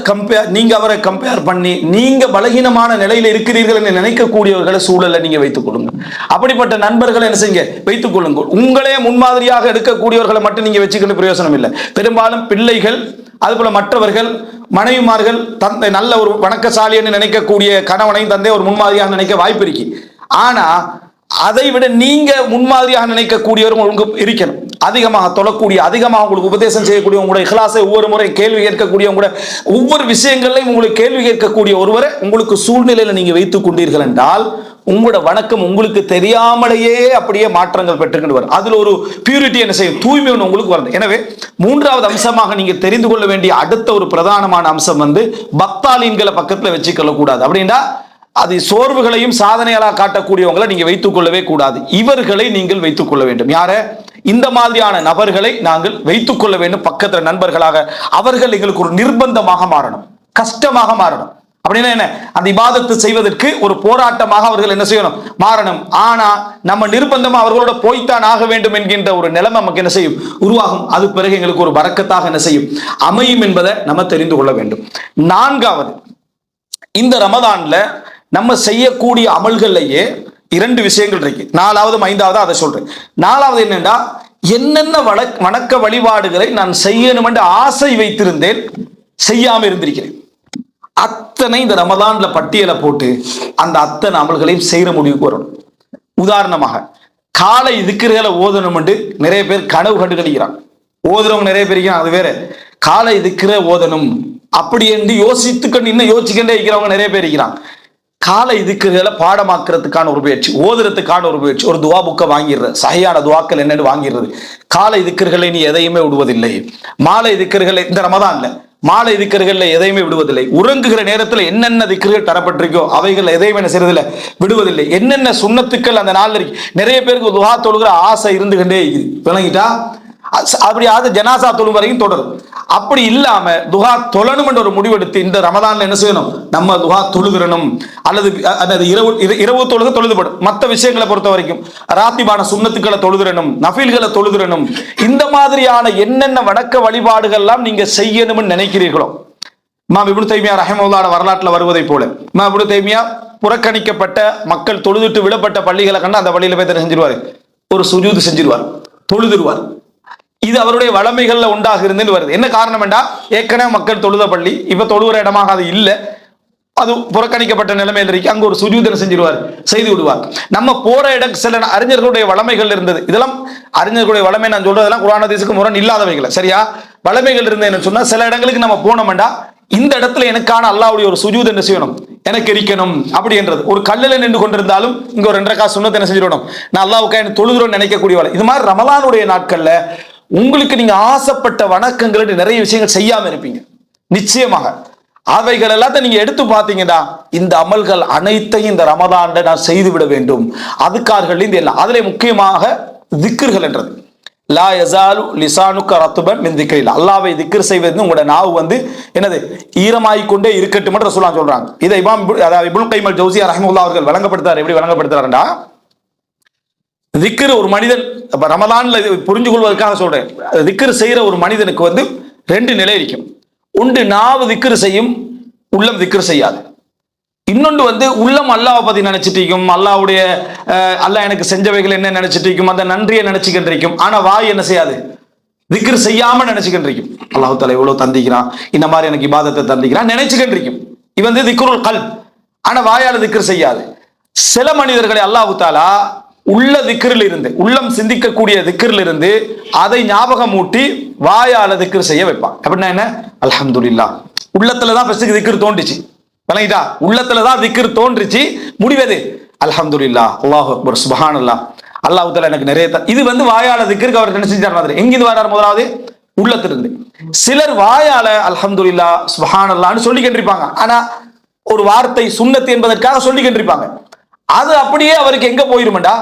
நீங்க அவரை கம்பேர் பண்ணி நீங்க பலகீனமான நிலையில இருக்கிறீர்கள் என்று நினைக்கக்கூடியவர்களை சூழல்ல நீங்க வைத்துக் கொள்ளுங்க. அப்படிப்பட்ட நண்பர்களை என்ன செய்யுங்க, வைத்துக் கொள்ளுங்கள். உங்களே முன்மாதிரியாக எடுக்கக்கூடியவர்களை மட்டும் நீங்க வச்சுக்கணும், பிரயோசனம் இல்லை. பெரும்பாலும் பிள்ளைகள், அதுபோல மற்றவர்கள், மனைவிமார்கள், தந்தை நல்ல ஒரு வணக்கசாலி என்று நினைக்கக்கூடிய கணவனையும் தந்தை ஒரு முன்மாதிரியாக நினைக்க வாய்ப்பு இருக்கு. ஆனா அதை விட நீங்க முன்மாதிரியாக நினைக்கக்கூடியவரும் உங்களுக்கு இருக்கணும். அதிகமாக தொழக்கூடிய, அதிகமாக உங்களுக்கு உபதேசம் செய்யக்கூடிய, உங்களுடைய இஹ்லாஸை ஒவ்வொரு முறை கேள்வி கேட்கக்கூடிய, உங்களுடைய ஒவ்வொரு விஷயங்களையும் உங்களுக்கு கேள்வி கேட்கக்கூடிய ஒருவரை உங்களுக்கு சூழ்நிலையில நீங்க வைத்துக் கொண்டீர்கள் என்றால் உங்களோட வணக்கம் உங்களுக்கு தெரியாமலேயே அப்படியே மாற்றங்கள் பெற்றுக்கிட்டு வரும். அதுல ஒரு பியூரிட்டி என்ன செய்யும், தூய்மை ஒன்று உங்களுக்கு வருது. எனவே மூன்றாவது அம்சமாக நீங்க தெரிந்து கொள்ள வேண்டிய அடுத்த ஒரு பிரதானமான அம்சம் பக்தாலீன்களை பக்கத்துல வச்சுக்கொள்ள கூடாது. அப்படின்னா அது சோர்வுகளையும் சாதனைகளாக காட்டக்கூடியவங்களை நீங்க வைத்துக் கொள்ளவே கூடாது. இவர்களை நீங்கள் வைத்துக் கொள்ள வேண்டும். யார? இந்த மாதிரியான நபர்களை நாங்கள் வைத்துக் கொள்ள வேண்டும் பக்கத்துல நண்பர்களாக. அவர்கள் எங்களுக்கு ஒரு நிர்பந்தமாக மாறணும், கஷ்டமாக மாறணும். அப்படின்னா என்ன, அந்த இபாதத்து செய்வதற்கு ஒரு போராட்டமாக அவர்கள் என்ன செய்யணும், மாறணும். ஆனா நம்ம நிர்பந்தமா அவர்களோட போய்த்தான் ஆக வேண்டும் என்கின்ற ஒரு நிலைமை நமக்கு என்ன செய்யும், உருவாகும். அது பிறகு எங்களுக்கு ஒரு பரக்கத்தாக என்ன செய்யும், அமையும் என்பதை நம்ம தெரிந்து கொள்ள வேண்டும். நான்காவது, இந்த ரமதான்ல நம்ம செய்யக்கூடிய அமல்கள்லயே இரண்டு விஷயங்கள் இருக்கு. நாலாவது ஐந்தாவது அதை சொல்றேன். நாலாவது என்னன்னா, என்னென்ன வணக்க வழிபாடுகளை நான் செய்யணும் என்று ஆசை வைத்திருந்தேன், செய்யாம இருந்திருக்கிறேன், அத்தனை இந்த ரமதான்ல பட்டியலை போட்டு அந்த அத்தனை அமல்களையும் செய்யற முடிவுக்கு வரணும். உதாரணமாக காலை திக்ருகளை ஓதணும் என்று நிறைய பேர் கனவு கண்டு கழிக்கிறாங்க. ஓதுறவங்க நிறைய பேர் இருக்கிறாங்க, அது வேற. காலை திக்ர ஓதணும் அப்படி என்று யோசித்துக்கொண்டு இன்னும் யோசிச்சுக்கிட்டே இருக்கிறவங்க நிறைய பேர் இருக்கிறாங்க. காலை திக்ருகளை பாடமாக்குறதுக்கான ஒரு முயற்சி, ஓதுறதுக்கான ஒரு முயற்சி, ஒரு துவா புக்கை வாங்கிடுறது, சஹியான துவாக்கள் என்னன்னு வாங்கிடுறது. காலை திக்ருகளை நீ எதையுமே விடுவதில்லை. மாலை திக்ருகளை இந்த ரமதான்ல மாலை திக்ருகள்ல எதையுமே விடுவதில்லை. உறங்குகிற நேரத்தில் என்னென்ன திக்ருகள் தரப்பட்டிருக்கோ அவைகள் எதையுமே என்ன செய்யறதில்லை, விடுவதில்லை. என்னென்ன சுண்ணத்துக்கள் அந்த நாள் இருக்கு. நிறைய பேருக்கு துவா தொழுகிற ஆசை இருந்துகிட்டே இருக்குது, விளங்கிட்டா? அப்படி அது ஜனாசா தொழும் வரைக்கும் தொடரும். அப்படி இல்லாம துஹா தொழணும் என்ற ஒரு முடிவெடுத்து இந்த ரமதான்ல என்ன செய்யணும், நம்ம துஹா தொழுகிறணும். அல்லது இரவு தொழுக தொழுதுபடும். மற்ற விஷயங்களை பொறுத்த வரைக்கும் ராத்திபான சுண்ணத்துக்களை தொழுதுறணும், நஃபீல்களை தொழுதுறணும். இந்த மாதிரியான என்னென்ன வணக்க வழிபாடுகள்லாம் நீங்க செய்யணும்னு நினைக்கிறீர்களோ, இமாம் இப்னு தைமியா ரஹிமஹுல்லாஹ் வரலாற்றில் வருவதை போல, இமாம் இப்னு தைமியா புறக்கணிக்கப்பட்ட மக்கள் தொழுதுட்டு விடப்பட்ட பள்ளிகளை கண்டு அந்த பள்ளியில போய் செஞ்சிருவாரு, ஒரு சுஜூது செஞ்சிருவார், தொழுதுருவார். இது அவருடைய வளமைகள்ல உண்டாக இருந்து வருது. என்ன காரணம் என்றா, ஏற்கனவே மக்கள் தொழுத பள்ளி இப்ப தொழுகிற இடமாக அது இல்லை, அது புறக்கணிக்கப்பட்ட நிலைமையில் இருக்கு. அங்க ஒரு சுஜூதனை செஞ்சிருவார், செய்து விடுவார். நம்ம போற இடம் சில அறிஞர்களுடைய வளமைகள் இருந்தது. இதெல்லாம் அறிஞர்களுடைய வளமை நான் சொல்றதெல்லாம் குர்ஆன் ஹதீஸுக்கு முரண் இல்லாதவைகளை, சரியா? வளமைகள் இருந்ததுன்னு சொன்னா சில இடங்களுக்கு நம்ம போனோம்டா இந்த இடத்துல எனக்கான அல்லாஹ்வுடைய ஒரு சுஜூத் என்ன செய்யணும், எனக்கு இருக்கணும் அப்படி என்றது. ஒரு கல்லில் நின்று கொண்டிருந்தாலும் இங்க ஒரு 2 ரக்காத் சுன்னத் என்ன செஞ்சிடணும், நான் அல்லாஹ்வுக்காக தொழுகிறோம்னு நினைக்கக்கூடியவளை. இது மாதிரி ரமலானுடைய நாட்கள்ல உங்களுக்கு நீங்க ஆசைப்பட்ட வணக்கங்கள் நிறைய விஷயங்கள் செய்யாம இருப்பீங்க. நிச்சயமாக அவைகள் எல்லாத்தையும் நீங்க எடுத்து பார்த்தீங்கன்னா, இந்த அமல்கள் அனைத்தையும் இந்த ரமதான்ல நான் செய்து விட வேண்டும். அதுக்கார்கள் இந்த எல்லாம் அதுல முக்கியமாக திக்ர்கள் என்றது. லா யஸாலு லிசானுக ரத்பன் மின் திக்ரில்லா, அல்லாஹ்வை திக்ர் செய்வது உங்களோட நாவு என்னது, ஈரமாயிக்கொண்டே இருக்கட்டும் என்று ரசூலுல்லாஹ் சொல்றாங்க. இதை இமாம் இப்னு கைம் அல் ஜௌசியா ரஹிமஹுல்லாஹ் அவர்கள் வழங்கப்படுத்தார். எப்படி வழங்கப்படுத்துறாருன்னா, திக்ர் ஒரு மனிதன் ரமலான்ல புரிஞ்சு கொள்வதற்காக சொல்றேன், திக்ர் செய்யற ஒரு மனிதனுக்கு 2 நிலை இருக்கும். ஒன்று நாவு திக்ர் செய்யும், உள்ளம் திக்ர் செய்யாது. இன்னொன்று உள்ளம் அல்லாஹ்வை பத்தி நினைச்சிட்டு இருக்கும், அல்லாஹ்வுடைய அல்லாஹ் எனக்கு செஞ்சவைகள் என்ன நினைச்சிட்டு இருக்கும், அந்த நன்றியை நினைச்சுக்கிட்டு இருக்கும். ஆனா வாய் என்ன செய்யாது, திக்ர் செய்யாம நினைச்சுக்கிட்டு இருக்கும். அல்லாஹ் தஆலா இவ்வளவு தந்திக்கிறான், இந்த மாதிரி எனக்கு இபாதத்தை தந்திக்கிறான் நினைச்சுக்கிட்டு இருக்கும். இவன் திக்ருல் கல்ப், ஆனா வாயால திக்ர் செய்யாது. சில மனிதர்களை அல்லாஹ் தஆலா உள்ள திக்ரில் இருந்து, உள்ளம் சிந்திக்கக்கூடிய திக்ரில் இருந்து அதை ஞாபகம் ஊட்டி வாயால திக்ர் செய்ய வைப்பான். அப்படின்னா என்ன, அல்ஹம்துலில்லாஹ், உள்ளத்துலதான் ஃபர்ஸ்ட் திக்ர் தோன்றுச்சு, விளங்கிட்டா? உள்ளத்துலதான் திக்ர் தோன்றுச்சு, முடிவது அல்ஹம்துலில்லாஹ், அல்லாஹு அக்பர், சுப்ஹானல்லாஹ், அல்லாஹ் தஆலா எனக்கு நிறைய இது வாயால திக்ருக்கு அவர் என்ன செஞ்சார் மாதிரி. எங்கிருந்து வரார்? முதலாவது உள்ளத்திலிருந்து. சிலர் வாயால அல்ஹம்துலில்லாஹ் சுப்ஹானல்லாஹ்னு சொல்லிக்கிட்டு இருப்பாங்க, ஆனா ஒரு வார்த்தை சுன்னத் என்பதற்காக சொல்லிக்கிட்டு இருப்பாங்க. அது அப்படியே அவருக்கு எங்க போயிருமெண்டா,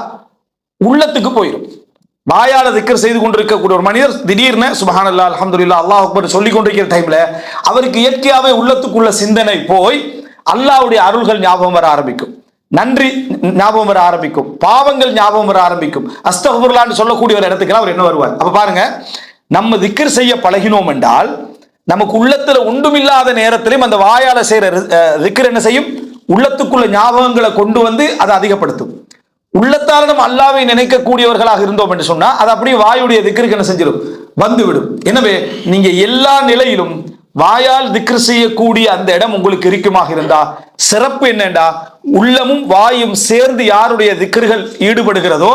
உள்ளத்துக்கு போயிடும். வாயால திக்ர் செய்து கொண்டிருக்கக்கூடிய ஒரு மனிதர் திடீர்னு சுப்ஹானல்லாஹ் அல்ஹம்துலில்லாஹ் அல்லாஹ் அக்பர் சொல்லிக் கொண்டிருக்கிற டைம்ல அவருக்கு இயற்கையாவே உள்ளத்துக்குள்ள சிந்தனை போய் அல்லாஹ்வுடைய அருள்கள் ஞாபகம் வர ஆரம்பிக்கும், நன்றி ஞாபகம் வர ஆரம்பிக்கும், பாவங்கள் ஞாபகம் வர ஆரம்பிக்கும். அஸ்தக்ஃபிருல்லாஹ்னு சொல்லக்கூடிய ஒரு இடத்துக்கு அவர் என்ன வருவார். அப்ப பாருங்க, நம்ம திக்ர் செய்ய பழகினோம் என்றால் நமக்கு உள்ளத்துல ஒன்றுமில்லாத நேரத்திலும் அந்த வாயால செய்யற திக்ர் என்ன செய்யும், உள்ளத்துக்குள்ள ஞாபகங்களை கொண்டு அதை அதிகப்படுத்தும். உள்ளத்தால நம்ம அல்லாஹ்வை நினைக்கக்கூடியவர்களாக இருந்தோம் என்று சொன்னா அது அப்படியே வாயுடைய திக்ருக்கு என்ன செஞ்சிடும், வந்துவிடும். எனவே நீங்க எல்லா நிலையிலும் வாயால் திக்ர் செய்யக்கூடிய அந்த இடம் உங்களுக்கு இருக்குமாக இருந்தா சிறப்பு என்னண்டா, உள்ளமும் வாயும் சேர்ந்து யாருடைய திக்ர்கள் ஈடுபடுகிறதோ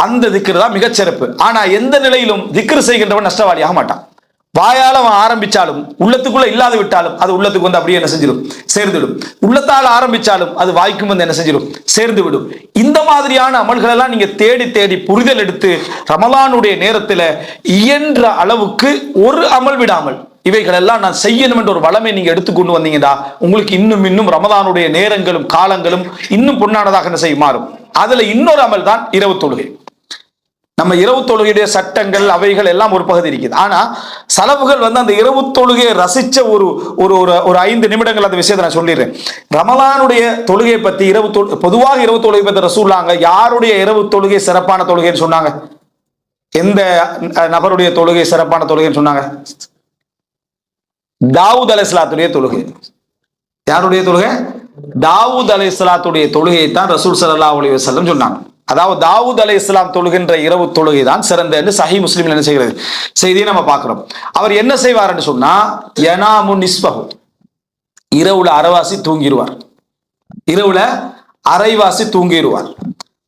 அந்த திக்ர் தான் மிகச் சிறப்பு. ஆனா எந்த நிலையிலும் திக்ர் செய்கின்றவன் நஷ்டவாளியாக மாட்டான். வாயால் அவன் ஆரம்பிச்சாலும் உள்ளத்துக்குள்ள இல்லாது விட்டாலும் அது உள்ளத்துக்கு வந்து அப்படியே என்ன செஞ்சிடும், சேர்ந்துடும். உள்ளத்தால் ஆரம்பிச்சாலும் அது வாய்க்கும் வந்து என்ன செஞ்சிடும், சேர்ந்து விடும். இந்த மாதிரியான அமல்கள் எல்லாம் நீங்க தேடி தேடி புரிதல் எடுத்து ரமலானுடைய நேரத்தில் இயன்ற அளவுக்கு ஒரு அமல் விடாமல் இவைகள் எல்லாம் நான் செய்யணும் என்ற ஒரு வளமை நீங்க எடுத்துக்கொண்டு வந்தீங்கன்னா உங்களுக்கு இன்னும் இன்னும் ரமலானுடைய நேரங்களும் காலங்களும் இன்னும் பொன்னானதாக என்ன செய்ய மாறும். அதுல இன்னொரு அமல் தான் இரவு தொழுகை. நம்ம இரவு தொழுகையுடைய சட்டங்கள் அவைகள் எல்லாம் ஒரு பகுதி இருக்குது. ஆனா சலவுகள் வந்து அந்த இரவு தொழுகையை ரசிச்ச ஒரு ஒரு ஒரு 5 நிமிடங்கள் அந்த விஷயத்தை நான் சொல்லிடுறேன். ரமலானுடைய தொழுகையை பத்தி பொதுவாக இரவு தொழுகை பத்தி ரசூலுல்லாஹ் யாருடைய இரவு தொழுகை சிறப்பான தொழுகைன்னு சொன்னாங்க? எந்த நபருடைய தொழுகை சிறப்பான தொழுகைன்னு சொன்னாங்க? தாவூத் அலைஹிஸ்ஸலாத்துடைய தொழுகை. யாருடைய தொழுகை? தாவூத் அலைஹிஸ்ஸலாத்துடைய தொழுகையை தான் ரசூல் ஸல்லல்லாஹு அலைஹி வஸல்லம் சொன்னாங்க. அதாவது தாவூத் அலைஹிஸ்ஸலாம் தொழுகின்ற இரவு தொழுகை தான் சிறந்த என்று சஹீஹ் முஸ்லிம்ல என்ன செய்கிறது செய்தியை நம்ம பார்க்கிறோம். அவர் என்ன செய்வார்னு சொன்னா, யனாமு நிஸ்பஹு, இரவுல அரைவாசி தூங்கிடுவார். இரவுல அரைவாசி தூங்கிடுவார்.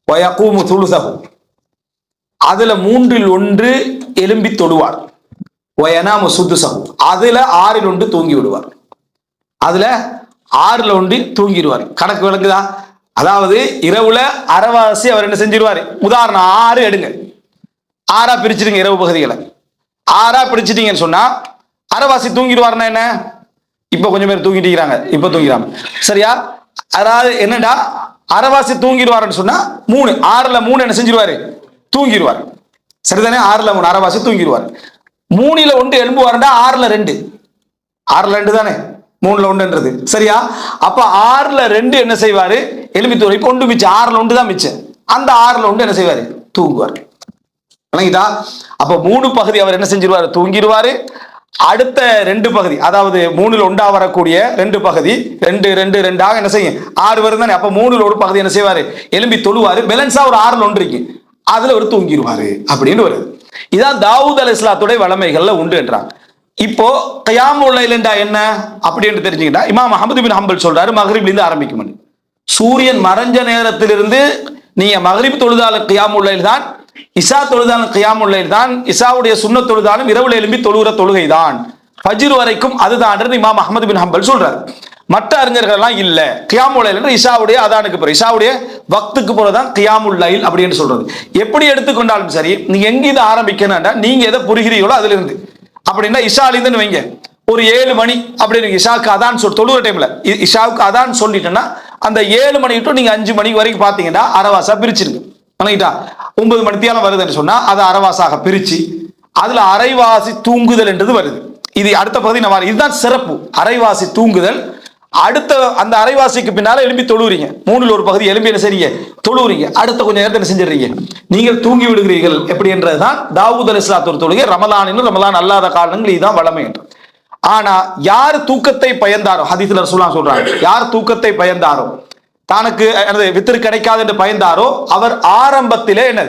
வயகூமு துலுஸஹு, அதுல 1/3 எழும்பி தொழுவார். வயனாமு சுதுஸஹு, அதுல 1/6 தூங்கி விடுவார். அதுல 1/6 தூங்கிடுவார். கணக்கு விளங்குதா? அதாவது இரவுல அரைவாசி அவர் என்ன செஞ்சிருவாரு, உதாரணம் 6 எடுங்க, 6ஆ பிரிச்சிருங்க. இரவு பகுதிகளை 6ஆ பிரிச்சிட்டீங்கன்னு சொன்னா அரைவாசி தூங்கிடுவாருன்னா என்ன, இப்ப கொஞ்சம் பேர் தூங்கிட்டு இருக்கிறாங்க, இப்ப தூங்கிறாங்க, சரியா? அதாவது என்னடா அரைவாசி தூங்கிடுவாருன்னு சொன்னா 3, 6ல் 3 என்ன செஞ்சிருவாரு, தூங்கிடுவார். சரிதானே? 6ல் 3 அரைவாசி தூங்கிடுவார். 3ல் 1 எழும்புவாருண்டா 6ல் 2, 6ல் 2 தானே, 3ல் 1ன்றது, சரியா? அப்ப 6ல் 2 என்ன செய்வாரு, எழுப்பி தூரம். இப்ப 1 மிச்சம், 6ல் 1 தான் மிச்சம். அந்த 6ல் 1 என்ன செய்வாரு, தூங்குவார். விளங்கிட்டா? அப்ப 3 பகுதி அவர் என்ன செஞ்சிருவாரு, தூங்கிடுவாரு. அடுத்த 2 பகுதி, அதாவது 3ல் 1 வரக்கூடிய 2 பகுதி 2 2 2 என்ன செய்யும், 6 வரும் தானே. அப்ப 3ல் 1 பகுதி என்ன செய்வாரு, எழுப்பி தொழுவாரு. பேலன்ஸா ஒரு 6ல் 1 இருக்கு, அதுல ஒரு தூங்கிடுவாரு அப்படின்னு வருது. இதான் தாவூத் அலைஹிஸ்ஸலாத்துடைய வளமைகள்ல உண்டு என்றாங்க. இப்போ கியாமுல் லைல் என்ன அப்படி என்று தெரிஞ்சுக்கிட்டா, இமாம் அஹ்மது பின் ஹம்பல் சொல்றாரு மக்ரிப்ல இருந்து ஆரம்பிக்கும். சூரியன் மறைஞ்ச நேரத்திலிருந்து நீங்க மக்ரிப் தொழுதாலும் கியாமுல் லைல் தான், இஷா தொழுதாலும் கியாமுல் லைல் தான், இஷாவுடைய சுன்னத் தொழுதாலும் இரவுல எழும்பி தொழுகிற தொழுகை தான், ஃபஜ்ர் வரைக்கும் அதுதான் இமாம் அஹ்மது பின் ஹம்பல் சொல்றாரு. மற்ற அறிஞர்கள் எல்லாம் இல்ல, கியாமுல் லைல் என்று இஷாவுடைய அதானுக்கு பிறகு இஷாவுடைய வக்துக்கு போறதான் கியாமுல் லைல் அப்படின்னு சொல்றது. எப்படி எடுத்துக்கொண்டாலும் சரி, நீங்க எங்க இதை ஆரம்பிக்கணும்னா நீங்க எதை புரிகிறீங்களோ அதுல இருந்து. அப்படின்னா இஷாலிந்துன்னு வைங்க, ஒரு 7 மணி அப்படின்னு இஷாவுக்கு அதான் தொழுகிற டைம்ல இஷாவுக்கு அதான் சொல்லிட்டேன்னா அந்த 7 மணி டு நீங்க 5 மணி வரைக்கும் பாத்தீங்கன்னா அரைவாசா பிரிச்சிருங்க. 9 மணித்தியாலம் வருதுன்னு சொன்னா அதை அரைவாசாக பிரிச்சு அதுல அரைவாசி தூங்குதல் என்றது வருது. இது அடுத்த பகுதி நம்ம, இதுதான் சிறப்பு. அரைவாசி தூங்குதல். அடுத்த அந்த அரைவாசிக்கு பின்னால எழுப்பி தொழுறீங்க, 3ல் 1 பகுதி எழுப்பி என்ன செய்றீங்க, தொழுறீங்க. அடுத்த கொஞ்சம் நேரத்தை என்ன செஞ்சிடறீங்க, நீங்கள் தூங்கி விடுகிறீர்கள். எப்படி என்றதுதான் தாவூத் அலைஹிஸ்ஸலாத்து தொழுகை. ரமலானிலும் ரமலான் அல்லாத காலங்கள் இதுதான் வளமை என்று. ஆனா யார் தூக்கத்தை பயந்தாரோ, ஹதீஸ்ல ரசூலுல்லாஹ் சொல்றாங்க, யார் தூக்கத்தை பயந்தாரோ, தனக்கு வித்திரு கிடைக்காது என்று பயந்தாரோ அவர் ஆரம்பத்திலே என்ன,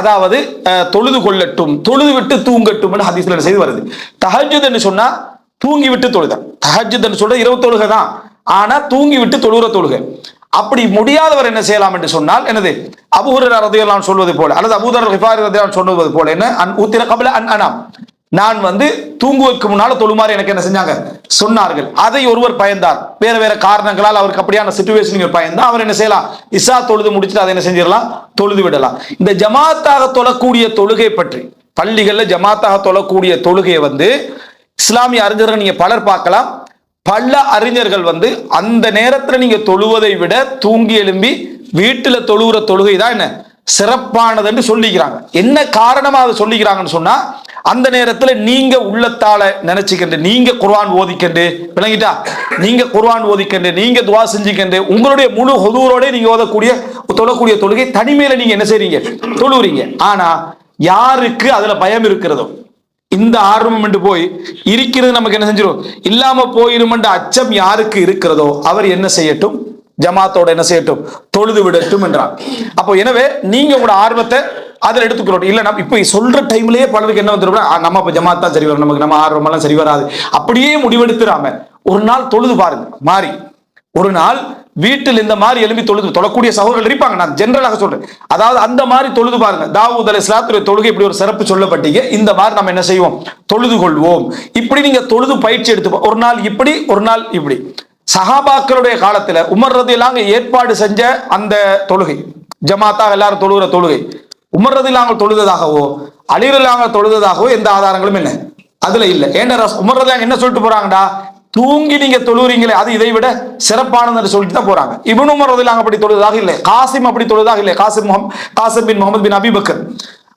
அதாவது தொழுது கொள்ளட்டும், தொழுது விட்டு தூங்கட்டும் என்று ஹதீஸ்ல செய்து வருது. தஹஜ்ஜுத் என்று சொன்னா தூங்கி விட்டு தொழுதான். தஹஜ்ஜுத் என்று சொல்ற இரவு தொழுகை தான், ஆனா தூங்கி விட்டு தொழுகிற தொழுகை. அப்படி முடியாதவர் என்ன செய்யலாம் என்று சொன்னால் என்னது, அபூ ஹுரைரா ரலியல்லாஹு அன்ஹு சொல்வது போல அல்லது அபூ தர் கிஃபாரி ரலியல்லாஹு அன்ஹு சொல்வது போல என்ன, உத்திர கப்ல அன் அனாம், நான் தூங்குவதற்கு முன்னால தொழுமாறு எனக்கு என்ன செஞ்சாங்க சொன்னார்கள். அதை ஒருவர் பயந்தார், வேற வேற காரணங்களால் அவருக்கு அப்படியான சிச்சுவேஷன் பயந்தா அவர் என்ன செய்யலாம், இஷா தொழுது முடிச்சுட்டு அதை என்ன செஞ்சிடலாம், தொழுது விடலாம். இந்த ஜமாத்தாக தொழக்கூடிய தொழுகை பற்றி, பள்ளிகள்ல ஜமாத்தாக தொழக்கூடிய தொழுகையை இஸ்லாமிய அறிஞர்கள் நீங்க பலர் பார்க்கலாம். பல அறிஞர்கள் அந்த நேரத்தில் நீங்க தொழுவதை விட தூங்கி எழும்பி வீட்டுல தொழுகிற தொழுகை தான் என்ன சிறப்பானது என்று சொல்லிக்கிறாங்க. என்ன காரணமா அதை சொல்லிக்கிறாங்கன்னு சொன்னா, அந்த நேரத்துல நீங்க உள்ளத்தால நினைச்சுக்கிண்டு, நீங்க குர்ஆன் ஓதிக்கண்டு, விளங்கிட்டா, நீங்க குர்ஆன் ஓதிக்கண்டு, நீங்க துவா செஞ்சுக்கண்டு, உங்களுடைய முழு ஹுதூரோட நீங்க தொழக்கூடிய தொழுகை தனிமையில நீங்க என்ன செய்றீங்க, தொழுறீங்க. ஆனா யாருக்கு அதுல பயம் இருக்கிறதோ, இந்த ஆர்வம் என்று போய் இருக்கிறது நமக்கு என்ன செஞ்சிடும், இல்லாம போயிரும் என்ற அச்சம் யாருக்கு இருக்கிறதோ அவர் என்ன செய்யட்டும், ஜமாத்தோட என்ன செய்யட்டும், தொழுது விடட்டும் என்றார். அப்போ எனவே நீங்க உங்களோட ஆர்வத்தை அதில் எடுத்துக்கிறோம். இல்லை நம்ம இப்போ சொல்ற டைம்லயே பலருக்கு என்ன வந்துடும், நம்ம இப்போ ஜமாத் தான் சரி வரும், நமக்கு நம்ம ஆர்வமெல்லாம் சரி வராது, அப்படியே முடிவெடுத்துறாம ஒரு நாள் தொழுது பாருங்க. மாறி ஒரு நாள் வீட்டில் இந்த மாதிரி எழுப்பி தொழக்கூடிய சகோதரர்கள் இருப்பாங்க. நான் ஜெனரலாக சொல்றேன். அதாவது அந்த மாதிரி தொழுது பாருங்க. தாவூத் அலைஹிஸ்ஸலாத்துடைய தொழுகை இப்படி ஒரு சிறப்பு சொல்லப்பட்டீங்க, இந்த மாதிரி நம்ம என்ன செய்வோம், தொழுது கொள்வோம். இப்படி நீங்க தொழுது பயிற்சி எடுத்து ஒரு நாள் இப்படி ஒரு நாள் இப்படி. சஹாபாக்களுடைய காலத்துல உமர் ரலியல்லாஹு ஏற்பாடு செஞ்ச அந்த தொழுகை, ஜமாத்தா எல்லாரும் தொழுகிற தொழுகை, உமர் ரலியல்லாஹு தொழுததாகவோ அலி ரலியல்லாஹு தொழுததாகவோ எந்த ஆதாரங்களும் என்ன அதுல இல்லை. ஏன்னா உமர் ரலியல்லாஹு என்ன சொல்லிட்டு போறாங்கடா, தூங்கி நீங்க தொழுறீங்களே அது இதை விட சிறப்பானது சொல்லிட்டு தான் போறாங்க. இப்னு உமர் ரலியல்லாஹு அப்படி தொழுதாக இல்லை, காசிம் அப்படி தொழுதாக இல்லை, காசிம் பின் முகமது பின் அபி பக்கர்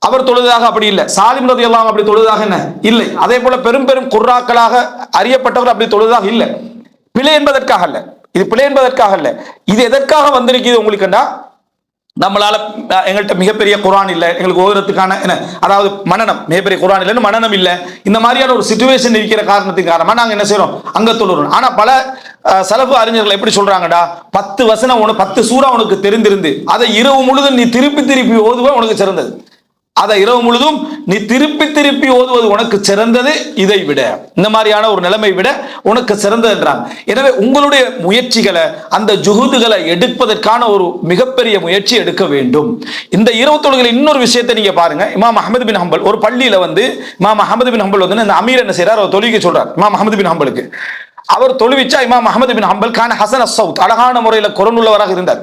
அவர் தொழுதாக அப்படி இல்லை, சாலிம் ரலியல்லாஹு அப்படி தொழுதாக என்ன இல்லை. அதே போல பெரும் பெரும் குர்ராக்களாக அறியப்பட்டவர் அப்படி தொழுதாக இல்லை. பிழை என்பதற்காக அல்ல, இது பிழை என்பதற்காக அல்ல, இது எதற்காக வந்திருக்குது உங்களுக்குண்டா, நம்மளால எங்கள்கிட்ட மிகப்பெரிய குரான் இல்லை, எங்களுக்கு ஓதுறதுக்கான என்ன அதாவது மனநம், மிகப்பெரிய குரான் இல்லைன்னு மனநம் இல்லை, இந்த மாதிரியான ஒரு சிச்சுவேஷன் இருக்கிற காரணத்துக்கு காரணமா நாங்க என்ன செய்யறோம், அங்க தொழுறோம். ஆனா பல சலஃபு அறிஞர்கள் எப்படி சொல்றாங்கடா, 10 வசனம் 10 சூறா உனக்கு தெரிந்திருந்து அதை இரவு முழுதும் நீ திருப்பி திருப்பி ஓதுவ உனக்கு சிறந்தது, அதை இரவு முழுதும் நீ திருப்பி திருப்பி ஓதுவது உனக்கு சிறந்தது, இதை விட இந்த மாதிரியான ஒரு நிலைமை விட உனக்கு சிறந்தது என்றாங்க. எனவே உங்களுடைய முயற்சிகளை அந்த ஜுஹூதுகளை எடுப்பதற்கான ஒரு மிகப்பெரிய முயற்சி எடுக்க வேண்டும். இந்த இரவு தொழுகையில் இன்னொரு விஷயத்தை நீங்க பாருங்க. இமாம் அஹ்மது பின் ஹம்பல் ஒரு பள்ளியில இமாம் அஹ்மது பின் ஹம்பல் இந்த அமீர் என்ன செய்யறார், அவர் தொழுகை சொல்றார். இமாம் அஹ்மது பின் ஹம்பலுக்கு அவர் தொழுவிச்சா, இமாம் அஹ்மது பின் ஹம்பல் கான ஹசன் அஸ்ஸவுத், அழகான முறையில் குரலுள்ளவராக இருந்தார்.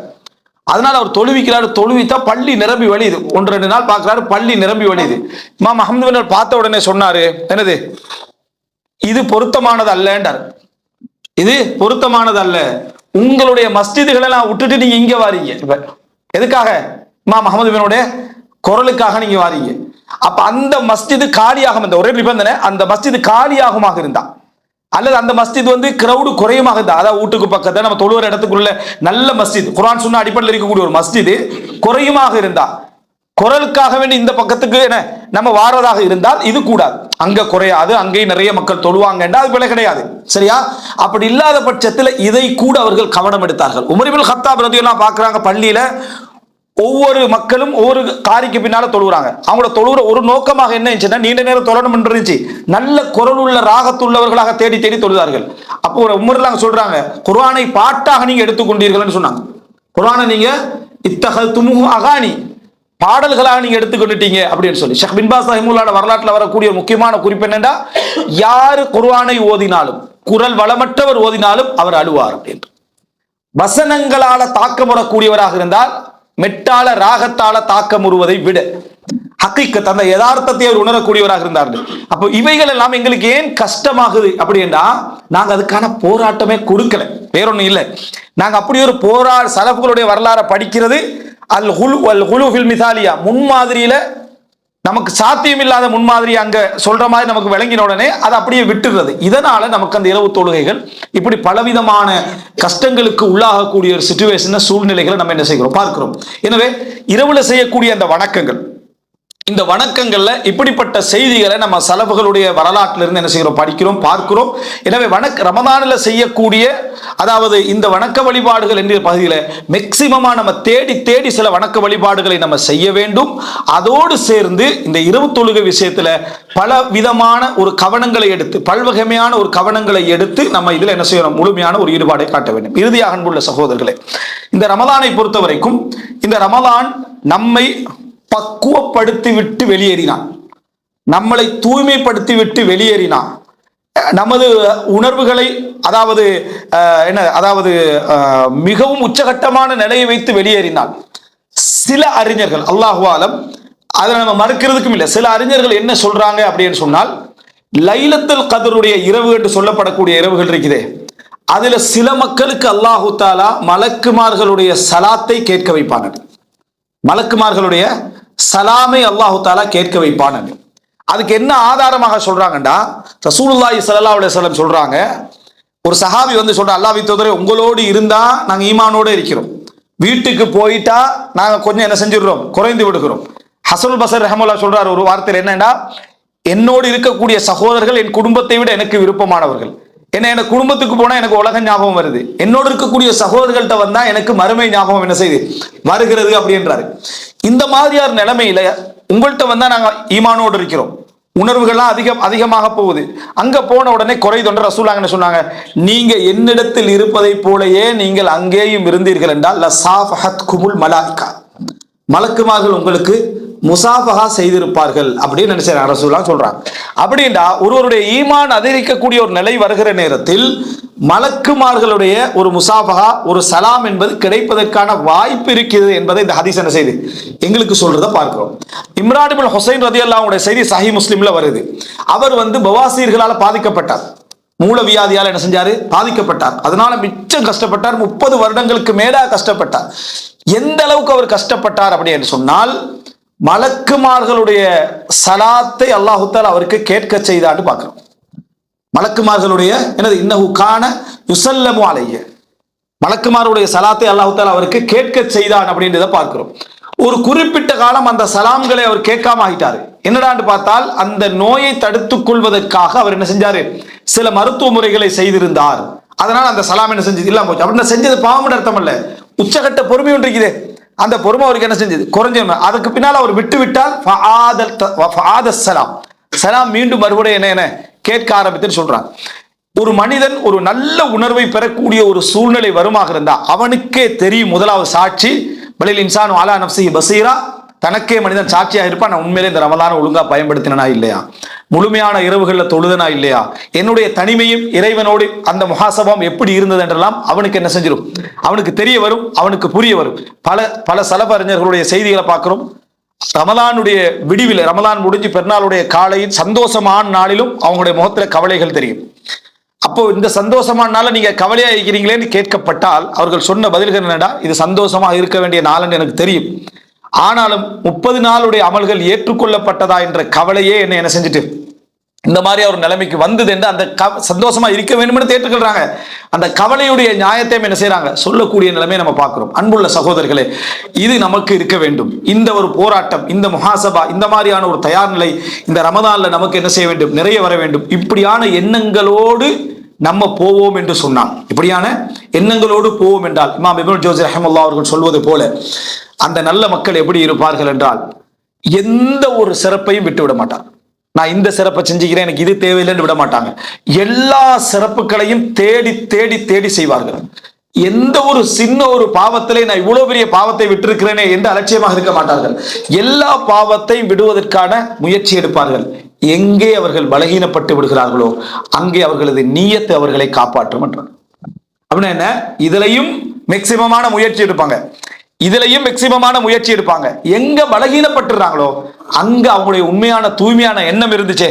அதனால அவர் தொழுவிக்கிறாரு. தொழுவித்தா பள்ளி நிரம்பி வழியுது. 1-2 நாள் பார்க்கிறாரு, பள்ளி நிரம்பி வழியுது. இமாம் அஹ்மது பின் பார்த்த உடனே சொன்னாரு, என்னது இது பொருத்தமானது அல்ல என்றார். இது பொருத்தமானது அல்ல, உங்களுடைய மஸ்ஜிதுகளை எல்லாம் விட்டுட்டு நீங்க இங்க வாரீங்க. இப்ப எதுக்காக, இமாம் அஹ்மது பினுடைய குரலுக்காக நீங்க வாரீங்க. அப்ப அந்த மஸ்ஜிது காலியாகும், இந்த ஒரே நிபந்தனை, அந்த மஸ்ஜிது காலியாகுமாக இருந்தா அல்லது அந்த மஸ்ஜித் கிரௌடு குறையுமாக இருந்தா, அதாவது வீட்டுக்கு பக்கத்துல நம்ம தொழுகிற இடத்துக்குள்ள நல்ல மஸ்ஜித், குர்ஆன் சுன்னா அடிப்படையில் இருக்கக்கூடிய ஒரு மஸ்ஜித் குறையுமாக இருந்தா, குரலுக்காக வேண்டி இந்த பக்கத்துக்கு என்ன நம்ம வாரதாக இருந்தால் இது கூடாது. அங்க குறையாது, அங்கேயும் நிறைய மக்கள் தொழுவாங்கன்றா அது பிழை கிடையாது. சரியா? அப்படி இல்லாத பட்சத்தில் இதை கூட அவர்கள் கவனம் எடுத்தார்கள். உமர் இப்னு கத்தாப் ரலியல்லாஹு பார்க்கறாங்க, பள்ளியில ஒவ்வொரு மக்களும் ஒவ்வொரு காரிக்கு பின்னால தொழுகிறாங்க. அவங்களோட தொழுகிற ஒரு நோக்கமாக என்ன இருந்துச்சுன்னா, நீண்ட நேரம் தொழணும் என்று இருந்துச்சு, நல்ல குரல் உள்ள ராகத்துள்ளவர்களாக தேடி தேடி தொழுதார்கள். அப்போ உமர்லாம் சொல்றாங்க, குர்ஆனை பாட்டாக நீங்க எடுத்துக்கொண்டீர்கள் சொன்னாங்க. குர்ஆனை நீங்க இத்தஹதுமுஹு அகானி, பாடல்களாக நீங்க எடுத்துக்கொண்டுட்டீங்க அப்படின்னு சொல்லி. ஷேக் பின் பாஸ் ரஹிமஹுல்லாஹ் வரலாற்றில் வரக்கூடிய ஒரு முக்கியமான குறிப்பு என்னன்னா, யாரு குர்ஆனை ஓதினாலும், குரல் வளமற்றவர் ஓதினாலும் அவர் அழுவார் அப்படின்னு. வசனங்களால தாக்கமுறக்கூடியவராக இருந்தால் மெட்டால ராகத்தால தாக்கமுறுவதை விட ஹக்கீக்கத் அந்த யதார்த்தத்தை அவர் உணரக்கூடியவராக இருந்தார்கள். அப்போ இவைகள் எல்லாம் எங்களுக்கு ஏன் கஷ்டமாகுது அப்படின்னா, நாங்க அதுக்கான போராட்டமே கொடுக்கல, வேறொன்னும் இல்லை. நாங்க அப்படி ஒரு சலஃபுகளுடைய வரலாறை படிக்கிறது அல் குலு ஃபில் மிசாலியா, முன்மாதிரியில நமக்கு சாத்தியம் இல்லாத முன்மாதிரி அங்க சொல்ற மாதிரி நமக்கு விளங்கின உடனே அதை அப்படியே விட்டுறது. இதனால நமக்கு அந்த இரவு தொழுகைகள் இப்படி பலவிதமான கஷ்டங்களுக்கு உள்ளாகக்கூடிய ஒரு சிச்சுவேஷன், சூழ்நிலைகளை நம்ம என்ன செய்கிறோம், பார்க்கிறோம். எனவே இரவுல செய்யக்கூடிய அந்த வணக்கங்கள், இந்த வணக்கங்கள்ல இப்படிப்பட்ட செய்திகளை நம்ம சலஃபுகளுடைய வரலாற்றிலிருந்து என்ன செய்கிறோம், படிக்கிறோம், பார்க்கிறோம். எனவே ரமதானில் செய்யக்கூடிய அதாவது இந்த வணக்க வழிபாடுகள் என்ற பகுதியில் மேக்சிமமா நம்ம தேடி தேடி சில வணக்க வழிபாடுகளை நம்ம செய்ய வேண்டும். அதோடு சேர்ந்து இந்த இரவு தொழுகை விஷயத்துல பல விதமான ஒரு கவனங்களை எடுத்து, பல்வகைமையான ஒரு கவனங்களை எடுத்து நம்ம இதுல என்ன செய்யணும், முழுமையான ஒரு ஈடுபாடை காட்ட வேண்டும். இறுதியாக அன்புள்ள சகோதரர்களே, இந்த ரமதானை பொறுத்த வரைக்கும் இந்த ரமதான் நம்மை பக்குவப்படுத்தி விட்டு வெளியேறினான், நம்மளை தூய்மைப்படுத்தி விட்டு வெளியேறினான், நமது உணர்வுகளை அதாவது மிகவும் உச்சகட்டமான நிலையை வைத்து வெளியேறினான். சில அறிஞர்கள், அல்லாஹு ஆலம், அதை நம்ம மறுக்கிறதுக்கும் இல்லை, சில அறிஞர்கள் என்ன சொல்றாங்க அப்படின்னு சொன்னால், லைலத்துல் கத்ருடைய இரவு என்று சொல்லப்படக்கூடிய இரவுகள் இருக்குதே, அதுல சில மக்களுக்கு அல்லாஹு தாலா மலக்குமார்களுடைய சலாத்தை கேட்க வைப்பாங்க, மலக்குமார்களுடைய சலாமை அல்லாஹு தாலா கேட்க வைப்பான். அதுக்கு என்ன ஆதாரமாக சொல்றாங்கண்டா, ரசூலுல்லாஹி ஸல்லல்லாஹு அலைஹி வஸல்லம் சொல்றாங்க, ஒரு சஹாபி சொல்ற, அல்லாஹ்வின் தூதரே உங்களோடு இருந்தா நாங்க ஈமானோட இருக்கிறோம், வீட்டுக்கு போயிட்டா நாங்க கொஞ்சம் என்ன செஞ்சிடுறோம், குறைந்து விடுகிறோம். ஹசனுல் பஸரி ரஹ்மத்துல்லாஹி சொல்றாரு ஒரு வார்த்தையில், என்னன்னா என்னோடு இருக்கக்கூடிய சகோதரர்கள் என் குடும்பத்தை விட எனக்கு விருப்பமானவர்கள், என்ன குடும்பத்துக்கு போனா எனக்கு உலக ஞாபகம் வருது, என்னோடு இருக்கக்கூடிய சகோதரர்கள்ட்ட வந்தா எனக்கு மறுமை ஞாபகம் என்ன செய்யுது வருகிறது அப்படின்றாரு. இந்த மாதிரியான நிலைமையில உங்கள்கிட்ட வந்தா நாங்க ஈமானோடு இருக்கிறோம், உணர்வுகள்லாம் அதிகமாக போகுது, அங்க போன உடனே குறை தொன்ற ரசூலுல்லாஹ் என்ன சொன்னாங்க, நீங்க என்னிடத்தில் இருப்பதை போலயே நீங்கள் அங்கேயும் இருந்தீர்கள் என்றால் லசாஃபஹத்குமுல் மலாயிகா, மலக்குமார்கள் உங்களுக்கு முசாஃபஹா செய்திருப்பார்கள் அப்படின்னு நினைச்சாங்க ரசூலுல்லாஹ் சொல்றாங்க. அப்படின்னா ஒருவருடைய ஈமான் அதிகரிக்கக்கூடிய ஒரு நிலை வருகிற நேரத்தில் மலக்குமார்களுடைய ஒரு முசாஃபஹா ஒரு சலாம் என்பது கிடைப்பதற்கான வாய்ப்பு இருக்கிறது என்பதை இந்த ஹதீஸ் என்ன செய்து எங்களுக்கு சொல்றதை பார்க்கிறோம். இம்ரான் இப்னு ஹுசைன் ரலியல்லாஹு அன்ஹு செய்தி சஹீஹ் முஸ்லிம்ல வருது. அவர் பவாசீர்களால் பாதிக்கப்பட்டார், மூலவியாதியால் என்ன செஞ்சாரு பாதிக்கப்பட்டார், அதனால மிச்சம் கஷ்டப்பட்டார், 30 வருடங்களுக்கு மேலாக கஷ்டப்பட்டார். எந்த அளவுக்கு அவர் கஷ்டப்பட்டார் அப்படின்னு சொன்னால் மலக்குமார்களுடைய சலாத்தை அல்லாஹு தஆலா அவருக்கு கேட்க செய்தான்னு பார்க்கிறோம். மலக்குமார்களுடைய என்னது இன்னஹு கான யுஸல்லமு அலைஹி, மலக்குமாருடைய சலாத்தை அல்லாஹு தஆலா அவருக்கு கேட்க செய்தான் அப்படின்றத பார்க்கிறோம். ஒரு குறிப்பிட்ட காலம் அந்த சலாம்களை அவர் கேட்காம ஆகிட்டாரு. என்னடான்னு பார்த்தால் அந்த நோயை தடுத்துக் கொள்வதற்காக அவர் என்ன செஞ்சாரு, சில மருத்துவ முறைகளை செய்திருந்தார். அதனால அந்த சலாம் என்ன செஞ்சது இல்லாம போச்சு. அப்படின்னு செஞ்சது பாவம் அர்த்தம் அல்ல, உச்சகட்ட பொறுமை ஒன்று இருக்குது, அந்த பொறுமை அவருக்கு என்ன செஞ்சது குறைஞ்ச. அதுக்கு பின்னால் அவர் விட்டு விட்டால் சலாம் மீண்டும் மறுபடியும் என்ன கேட்க ஆரம்பித்துன்னு சொல்றாங்க. ஒரு மனிதன் ஒரு நல்ல உணர்வை பெறக்கூடிய ஒரு சூழ்நிலை வருமாக இருந்தா அவனுக்கே தெரியும். முதலாவது சாட்சி பலில் இன்சானு அலா நஃப்ஸிஹி பஸீரா, தனக்கே மனிதன் சாட்சியாக இருப்பான், நான் உண்மையிலே இந்த ரமலானை ஒழுங்கா பயன்படுத்தினா இல்லையா, முழுமையான இரவுகளில் தொழுதனா இல்லையா, என்னுடைய தனிமையும் இறைவனோடு அந்த முஹாசபம் எப்படி இருந்தது என்றெல்லாம் அவனுக்கு என்ன செஞ்சிடும், அவனுக்கு தெரிய வரும், அவனுக்கு புரிய வரும். பல சலப அறிஞர்களுடைய செய்திகளை பார்க்கிறோம். ரமலானுடைய விடிவில், ரமலான் முடிஞ்சு பெருநாளுடைய காலையில் சந்தோஷமான நாளிலும் அவங்களுடைய முகத்துல கவலைகள் தெரியும். அப்போ இந்த சந்தோஷமான நாள நீங்க கவலையா இருக்கிறீங்களேன்னு கேட்கப்பட்டால் அவர்கள் சொன்ன பதில்கள் என்னடா, இது சந்தோஷமா இருக்க வேண்டிய நாள்னு எனக்கு தெரியும், ஆனாலும் 30 நாளுடைய அமல்கள் ஏற்றுக்கொள்ளப்பட்டதா என்ற கவலையே என்ன செஞ்சுட்டு இந்த மாதிரி ஒரு நிலைமைக்கு வந்தது என்று அந்த சந்தோஷமா இருக்க வேண்டும் என்று ஏற்றுக்கொள்றாங்க. அந்த கவலையுடைய நியாயத்தை என்ன செய்யறாங்க சொல்லக்கூடிய நிலைமையை நம்ம பார்க்கிறோம். அன்புள்ள சகோதரர்களே, இது நமக்கு இருக்க வேண்டும். இந்த ஒரு போராட்டம், இந்த முஹாசபா, இந்த மாதிரியான ஒரு தயார் நிலை இந்த ரமதான்ல நமக்கு என்ன செய்ய வேண்டும், நிறைய வர வேண்டும். இப்படியான எண்ணங்களோடு நம்ம போவோம் என்று சொன்னான். இப்படியான எண்ணங்களோடு போவோம் என்றால் இமாம் இப்னு ஜௌஸி ரஹ்மத்துல்லாஹி அவர்கள் சொல்வது போல அந்த நல்ல மக்கள் எப்படி இருப்பார்கள் என்றால் எந்த ஒரு சிறப்பையும் விட்டு விட மாட்டார். நான் இந்த சிறப்பை செஞ்சுக்கிறேன், எனக்கு இது தேவையில்லைன்னு விட மாட்டாங்க. எல்லா சிறப்புகளையும் தேடி தேடி தேடி செய்வார்கள். எந்த ஒரு சின்ன ஒரு பாவத்திலே நான் இவ்வளவு பெரிய பாவத்தை விட்டிருக்கிறேனே என்று அலட்சியமாக இருக்க மாட்டார்கள். எல்லா பாவத்தையும் விடுவதற்கான முயற்சி எடுப்பார்கள். எங்கே அவர்கள் பலகீனப்பட்டு விடுகிறார்களோ அங்கே அவர்களது நீயத்தை அவர்களை காப்பாற்றும் என்றார். அப்படின்னா என்ன, இதுலையும் மேக்சிமமான முயற்சி எடுப்பாங்க, இதுலையும் மேக்சிமமான முயற்சி எடுப்பாங்க. எங்க பலகீனப்பட்டுறாங்களோ அங்க அவங்களுடைய உண்மையான தூய்மையான எண்ணம் இருந்துச்சே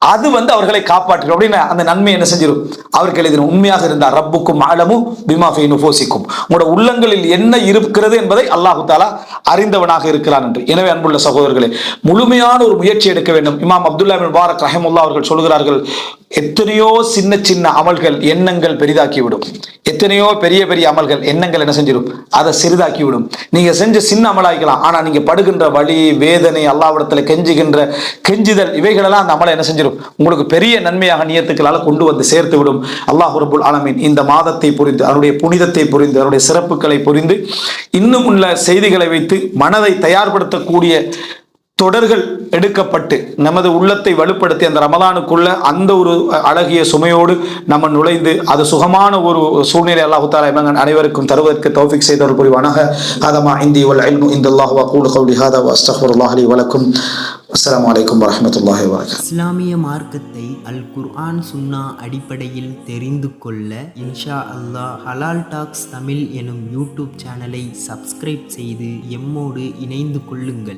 அது அவர்களை காப்பாற்று அப்படின்னு அந்த நன்மை என்ன செஞ்சிடும் அவருக்கு எழுதிடும். உண்மையாக இருந்தார் ரப்புக்கும் அலமு பிமா ஃபீ நுஃபூசிக்கும், உங்களோட உள்ளங்களில் என்ன இருக்கிறது என்பதை அல்லாஹு தஆலா அறிந்தவனாக இருக்கிறான் என்று. எனவே அன்புள்ள சகோதரர்களே, முழுமையான ஒரு முயற்சி எடுக்க வேண்டும். இமாம் அப்துல்லா பின் முபாரக் ரஹிமஹுல்லாஹ் அவர்கள் சொல்கிறார்கள், எத்தனையோ சின்ன சின்ன அமல்கள் எண்ணங்கள் பெரிதாக்கிவிடும், எத்தனையோ பெரிய பெரிய அமல்கள் எண்ணங்கள் என்ன செஞ்சிடும் அதை சிறிதாக்கிவிடும். நீங்க செஞ்ச சின்ன அமலாய்க்கலாம், ஆனா நீங்க படுகின்ற வலி வேதனை அல்லாஹ்விடத்துல கெஞ்சுதல் இவைகளெல்லாம் அந்த அமலை என்ன செஞ்சிடும் உங்களுக்கு பெரிய நன்மையாக நியத்துக்களால கொண்டு வந்து சேர்த்து விடும். அல்லாஹ் ரப்புல் ஆலமீன் இந்த மாதத்தை புரிந்து அவருடைய புனிதத்தை புரிந்து அவருடைய சிறப்புகளை புரிந்து இன்னும் உள்ள செய்திகளை வைத்து மனதை தயார்படுத்தக்கூடிய தொடர்கள் எடுக்கப்பட்டு நமது உள்ளத்தை வலுப்படுத்தி அந்த ரமலானுக்குள்ள அந்த ஒரு அழகிய சுமையோடு நம்ம நுழைந்து அது சுகமான ஒரு சூழ்நிலை அல்லாஹ் தஆலா எங்கள் அனைவருக்கும் தருவதற்கு தௌஃபீக் செய்தருள் புரிவானாக. ஹதமா இந்தி வல் இல்மு இன்தல்லாஹ் வ அகூலு கௌலி ஹாதா வ அஸ்தக்ஃபிருல்லாஹ் லி வ லக்கும். அஸ்ஸலாமு அலைக்கும் வ ரஹ்மத்துல்லாஹி வ பரகாத்துஹு. இஸ்லாமிய மார்க்கத்தை அல் குர்ஆன் சுன்னா அடிப்படையில் தெரிந்து கொள்ள இன்ஷா அல்லாஹ் ஹலால் டாக்ஸ் தமிழ் எனும் யூடியூப் சேனலை சப்ஸ்கிரைப் செய்து எம்மோடு இணைந்து கொள்ளுங்கள்.